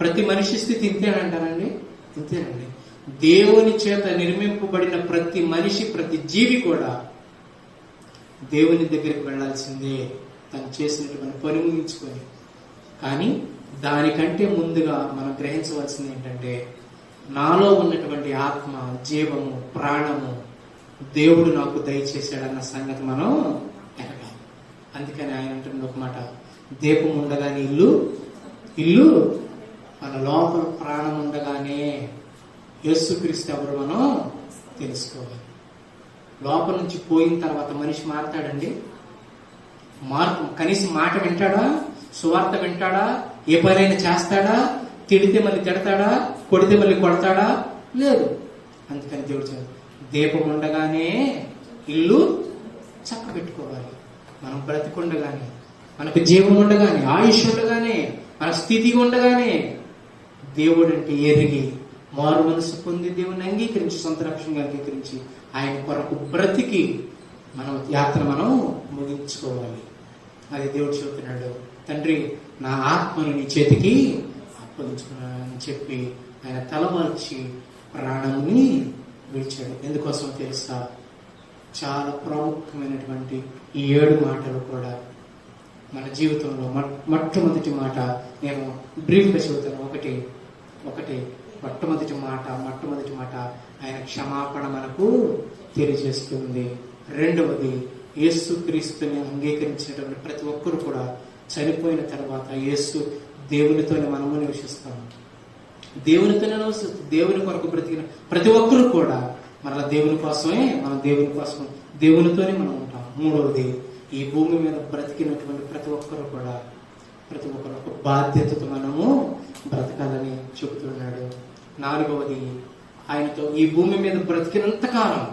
ప్రతి మనిషి స్థితి ఇంతేనంటారండి? ఇంతేనండి. దేవుని చేత నిర్మింపబడిన ప్రతి మనిషి, ప్రతి జీవి కూడా దేవుని దగ్గరికి వెళ్లాల్సిందే, తను చేసినటువంటి పని ముగించుకొని. కానీ దానికంటే ముందుగా మనం గ్రహించవలసింది ఏంటంటే, నాలో ఉన్నటువంటి ఆత్మ, జీవము, ప్రాణము దేవుడు నాకు దయచేశాడన్న సంగతి మనం ఎరగాలి. అందుకని ఆయన అంటున్న ఒక మాట, దీపం ఉండగానే ఇల్లు మన లోపల ప్రాణం ఉండగానే యేసుక్రీస్తు ఎవరు మనం తెలుసుకోవాలి. లోపల నుంచి పోయిన తర్వాత మనిషి మారతాడండి? కనీసం మాట వింటాడా? సువార్త వింటాడా? ఏ పనైనా చేస్తాడా? తిడితే మళ్ళీ తిడతాడా? కొడితే మళ్ళీ కొడతాడా? లేదు. అందుకని దేవుడు చెప్పాడు, దీపం ఉండగానే ఇల్లు చక్క పెట్టుకోవాలి. మనం బ్రతికుండగానే, మనకు జీవం ఉండగానే, ఆయుష్ ఉండగానే, మన స్థితి ఉండగానే దేవుడు అంటే ఎరిగి మారు మనసు పొంది దేవుని అంగీకరించి, సొంత రక్షణగా అంగీకరించి ఆయన కొరకు బ్రతికి మనం యాత్ర మనం ముగించుకోవాలి. అది దేవుడు చెబుతున్నాడు, తండ్రి, నా ఆత్మను నీ చేతికి అప్పగించుకున్నానని చెప్పి ఆయన తలమర్చి ప్రాణముని విడిచాడు. ఎందుకోసం తెలుసా? చాలా ప్రాముఖ్యమైనటువంటి ఈ 7 మాటలు కూడా మన జీవితంలో మొట్టమొదటి మాట నేను బ్రీఫ్గా చెబుతాను. ఒకటి మొట్టమొదటి మాట ఆయన క్షమాపణ మనకు తెలియజేస్తుంది. రెండవది యేసు క్రీస్తుని అంగీకరించినటువంటి ప్రతి ఒక్కరు కూడా చనిపోయిన తర్వాత యేసు దేవునితోనే మనము నివసిస్తాం. దేవునితోనే నివసిస్తాం. దేవుని కొరకు బ్రతికిన ప్రతి ఒక్కరు కూడా మరలా దేవుని కోసమే, మనం దేవుని కోసం దేవునితోనే మనం ఉంటాం. మూడవది, ఈ భూమి మీద బ్రతికినటువంటి ప్రతి ఒక్కరు ఒక బాధ్యతతో మనము బ్రతకాలని చెబుతున్నాడు. నాలుగవది, ఆయనతో ఈ భూమి మీద బ్రతికినంత కాలం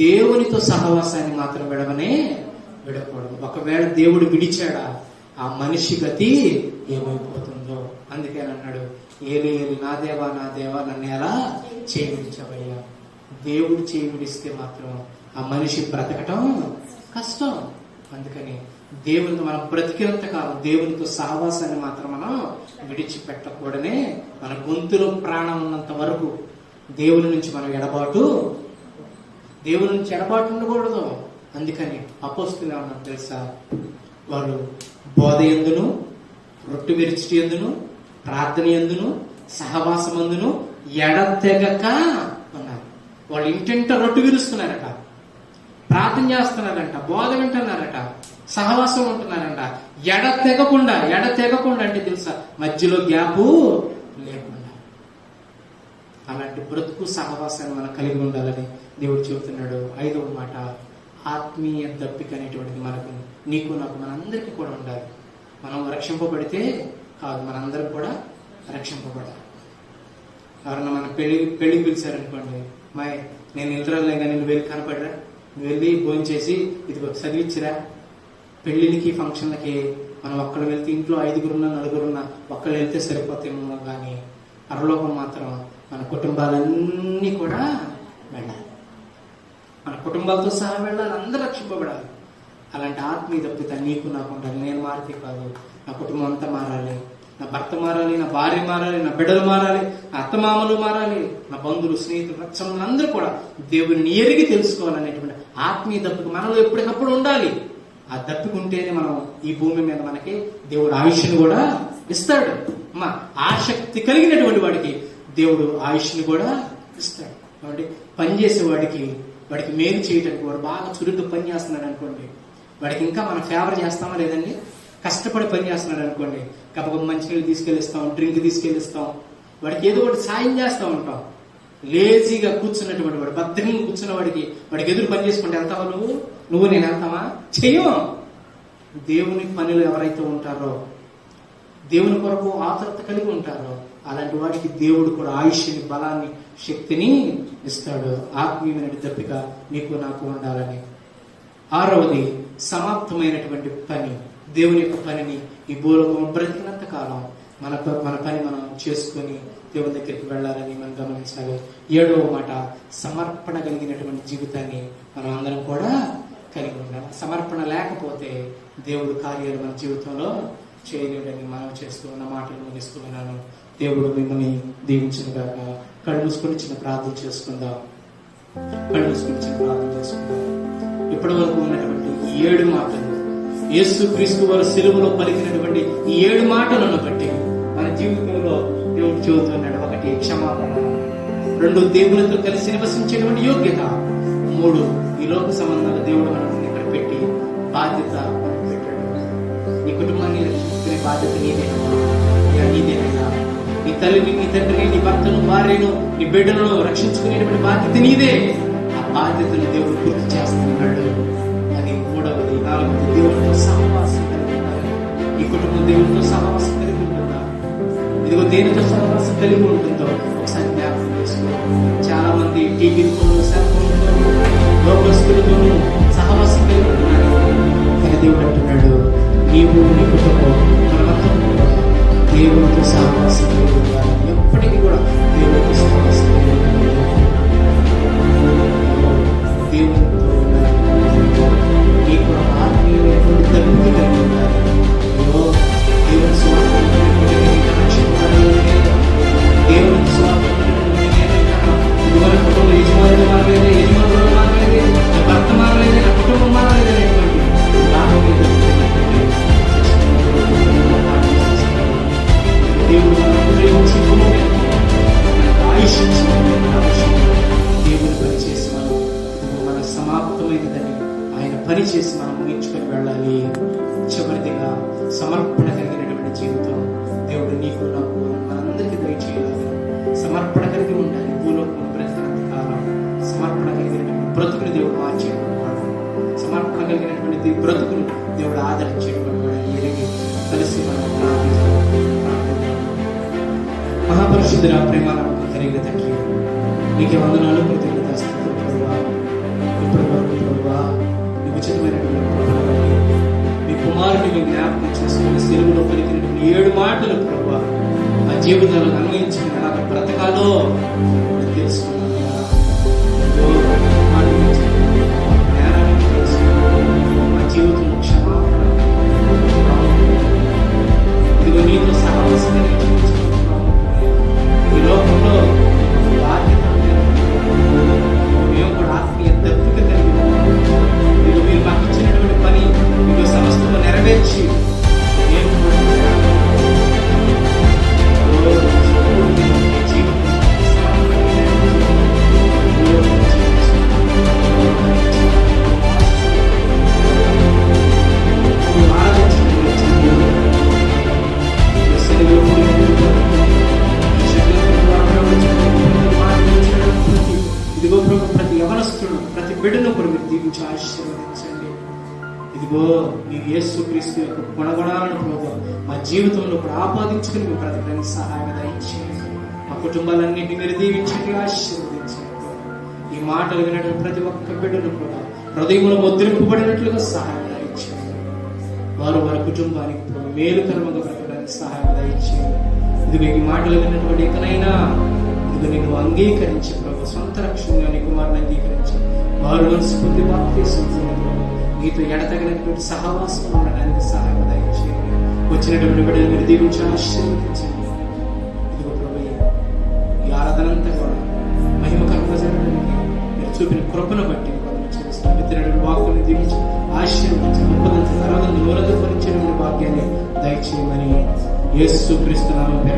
దేవునితో సహవాసాన్ని మాత్రం విడకూడదు. ఒకవేళ దేవుడు విడిచాడా, ఆ మనిషి గతి ఏమైపోతుందో. అందుకే అన్నాడు, ఏలి ఏలి నా దేవా నన్ను ఎలా చేయి విడిచావయ్యా. దేవుడు చేయి విడిస్తే మాత్రం ఆ మనిషి బ్రతకటం కష్టం. అందుకని దేవునితో మనం బ్రతికినంత కాలం దేవునితో సహవాసాన్ని మాత్రం మనం విడిచిపెట్టకూడనే. మన గొంతులో ప్రాణం ఉన్నంత వరకు దేవుని నుంచి మనం ఎడబాటు ఉండకూడదు. అందుకని అపోస్తులు ఏమన్నా తెలుసా, వాళ్ళు బోధ యందును, రొట్టె విరిచిటి యందును, ప్రార్థన యందును, సహవాసమందును ఎడతెగక ఉన్నారు. వాళ్ళు ఇంటింట రొట్టె విరుస్తున్నారట, ప్రార్థన చేస్తున్నారంట, బోధ వింటున్నారట, సహవాసం ఉంటున్నారంట. ఎడతెగకుండా అంటే తెలుసా, మధ్యలో గ్యాపు లేకుండా. అలాంటి బ్రతుకు సహవాసాన్ని మనం కలిగి ఉండాలని దేవుడు చెబుతున్నాడు. ఐదవ మాట, ఆత్మీయ దప్పిక అనేటువంటిది మనకు, నీకు నాకు, మనందరికీ కూడా ఉండాలి. మనం రక్షింపబడితే కాదు, మనందరం కూడా రక్షింపబడాలి. ఎవరన్నా మన పెళ్లికి పిలిచారనుకోండి, నేను వెళ్ళరాలే కానీ నువ్వు వెళ్ళి కనపడరా, నువ్వు వెళ్ళి భోజనం చేసి ఇదిగో చదివిచ్చిరా. పెళ్లికి ఫంక్షన్లకి మనం ఒక్కళ్ళు వెళ్తే, ఇంట్లో 5గురున్నా 4గురున్నా ఒక్కళ్ళు వెళ్తే సరిపోతేమో, కానీ పరలోకం మాత్రం మన కుటుంబాలన్నీ కూడా వెళ్ళాలి. మన కుటుంబాలతో సహా వెళ్ళాలి, అందరూ రక్షింపబడాలి. అలాంటి ఆత్మీయ దప్పిక నీకు నాకు ఉండాలి. నేను మారితే కాదు, నా కుటుంబం అంతా మారాలి, నా భర్త మారాలి, నా భార్య మారాలి, నా బిడ్డలు మారాలి, నా అత్తమామలు మారాలి, నా బంధువులు, స్నేహితులు, రక్షణలు అందరూ కూడా దేవుని ఎరిగి తెలుసుకోవాలనేటువంటి ఆత్మీయ దప్పిక మనలో ఎప్పటికప్పుడు ఉండాలి. ఆ దప్పిక ఉంటేనే మనం ఈ భూమి మీద మనకి దేవుడు ఆయుష్ని కూడా ఇస్తాడు. ఆసక్తి కలిగినటువంటి వాడికి దేవుడు ఆయుష్ని కూడా ఇస్తాడు. కాబట్టి పనిచేసే వాడికి మేలు చేయడానికి, వాడు బాగా చురుగ్గా పని చేస్తున్నాడు అనుకోండి, వాడికి ఇంకా మనం ఫేవర్ చేస్తామా లేదండి? కష్టపడి పని చేస్తున్నాడు అనుకోండి, కాబట్టి మంచినీళ్ళు తీసుకెళ్ళిస్తాం, డ్రింక్ తీసుకెళ్ళిస్తాం, వాడికి ఏదో ఒకటి సాయం చేస్తూ ఉంటాం. లేజీగా కూర్చున్నటువంటి వాడు, బద్దకంగా కూర్చున్న వాడికి ఎదురు పని చేసుకుంటే వెళ్తావా నువ్వు నేను వెళ్తావా? చెయ్యం. దేవుని పనులు ఎవరైతే ఉంటారో, దేవుని కొరకు ఆతృత కలిగి ఉంటారో, అలాంటి వాడికి దేవుడు కూడా ఆయుష్ని, బలాన్ని, శక్తిని ఇస్తాడు. ఆత్మీయమైన దప్పిక నీకు నాకు ఉండాలని. ఆరవది, సమాప్తమైనటువంటి పని. దేవుని యొక్క పనిని ఈ భూలోకం బ్రతికినంత కాలం మన పని మనం చేసుకొని దేవుని దగ్గరికి వెళ్ళాలని మనం గమనించాలి. ఏడవ మాట, సమర్పణ కలిగినటువంటి జీవితాన్ని మనం అందరం కూడా కలిగి ఉండాలి. సమర్పణ లేకపోతే దేవుడు కార్యాలు మన జీవితంలో చేయలేడని మనం చేస్తూ ఉన్న మాటలు ముగిస్తూ ఉన్నాను. దేవుడు మిమ్మల్ని దీవించుగాక. కళ్ళు మూసుకొని చిన్న ప్రార్థన చేసుకుందాం. ఇప్పటి వరకు ఉన్నటువంటి ఈ 7 మాటలు, యేసు క్రీస్తు వారు సిలువలో పలికినటువంటి ఈ 7 మాటలను బట్టి మన జీవితంలో దేవుడు చెబుతున్నాడు. 1, క్షమాపణ. 2, దేవునితో కలిసి నివసించేటువంటి యోగ్యత. 3, ఈ లోక సంబంధాల దేవుడు మనల్ని ఇక్కడ పెట్టి బాధ్యత పెట్టాడు. నీ కుటుంబాన్ని రక్షించుకునే బాధ్యత నీదేనైనా. నీ తల్లిని, నీ తండ్రిని, నీ భర్తను, భార్యను, నీ బిడ్డలను రక్షించుకునేటువంటి బాధ్యత నీదే. ఆ బాధ్యతను దేవుడు పూర్తి చేస్తున్నాడు. అది 3వది. 4వది, దేవుడితో సహవాసం కలిగి ఉండాలి. ఈ కుటుంబం దేవుడితో సహవాసం కలిగి ఉంటుందా? ఇదిగో దేనితో సహవాసం కలిగి ఉంటుందో ఒకసారి జ్ఞాపకం చేసుకో. చాలా మంది టీవీలతోనూ, సెల్ ఫోన్లతోనూ, లోకస్తులతోనూ సహవాసం కలిగి ఉంటున్నారు. కానీ దేవుడు అంటున్నాడు, నీవు నీ కుటుంబం మనమంతా దేవుడితో సహవాసం కలిగి ఉండాలి. ఎప్పటికీ కూడా దేవుడితో సహవాసం కలిగి ఉండాలి. దేవునితో ఉండాలి. నీకు ఆత్మీయమైనటువంటి తల్లి కలిగి ఉండాలి. దేవుని స్వార్థం, దేవుని స్వార్థం, మన కుటుంబ యజమానులు మారలేదు, యజమానులు మారలేదు, నా భర్త మారలేదు, నా కుటుంబం మారలేదు అనేటువంటి దేవుడు ప్రేమించి అద్భుతమైనదని ఆయన పని చేసి మనం ముగించుకొని వెళ్ళాలి. చివరిదిగా సమర్పణ కలిగినటువంటి జీవితం దేవుడు నీకు నాకు మనందరికీ దయచేయాలి. సమర్పణ కలిగి ఉండాలి. భూలోకం బ్రతికినంత కాలం సమర్పణ కలిగినటువంటి బ్రతుకుని దేవుడు మార్చేయబడతాడు. సమర్పణ కలిగినటువంటి బ్రతుకును దేవుడు ఆదరించేటువంటి ఎరిగి కలిసి మనం మహాపరిశుద్ధుల ప్రేమ నమ్మకం కలిగిన తండ్రి, నీకే వందనాలు, కృతజ్ఞత స్తుతులు ప్రభువా. ఇప్పటి వరకు ప్రభువా నీ ఉచితమైనటువంటి మీ కుమారుని మీ జ్ఞాపకం చేసుకుని సిలువలో పలికినటువంటి 7 మాటలు ప్రభువా మా జీవితాలను అన్వయించిన ఎలాగ బ్రతకాలో తెలుసుకున్నాను. జ్ఞానాన్ని తెలుసుకున్నాను. మా జీవితంలో క్షమాపణ ఇదిగో నీతో సహవాసంగా ఈ లోకంలో బాధ్యత మేము కూడా ఆత్మీయ దత్తుక కలిగి మీరు మాకు ఇచ్చినటువంటి పని మీకు సమస్తము నెరవేర్చి మేము ఇదిగో ప్రభు ప్రతి యవనస్తుడు ప్రతి బిడ్డను కూడా మీరు దీవించి ఆశీర్వదించండి. ఇదిగో మీరు యేసుక్రీస్తు యొక్క గుణగుణాలను ప్రభు మా జీవితంలో కూడా ఆపాదించుకుని మీ ప్రతి సహాయం దయచేయండి. మా కుటుంబాలన్నింటినీ మీరు దీవించండి, ఆశీర్వదించండి. ఈ మాటలు వినడం ప్రతి ఒక్క బిడ్డను కూడా హృదయంలో ముద్రింపబడినట్లుగా సహాయం దయచేయండి. వారు వారి కుటుంబానికి ప్రభు మేలుకరంగా బ్రతకడానికి సహాయం దయచేయండి. ఇదిగో ఈ మాటలు విన్నటువంటి ఎక్కడైనా ఇదిగో నేను అంగీకరించి ప్రభు సొంత రక్షణగా నీ కుమారుని అంగీకరించి వారు మనస్ఫూర్తి బాప్తీసం నీతో ఎడతగినటువంటి సహవాసం ఉండడానికి సహాయం దయచేయండి. వచ్చినటువంటి బిడ్డలు మీరు దీవించి ఆశీర్వదించండి. ఇదిగో ప్రభు ఈ ఆరాధనంతా కూడా మహిమకరంగా జరగడానికి మీరు చూపిన కృపను బట్టి చేస్తున్న వాక్కుని దీవించి ఆశీర్వదించి 30 60 100 భరించిన భాగ్యాన్ని దయచేయమని యేసుక్రీస్తు నామమున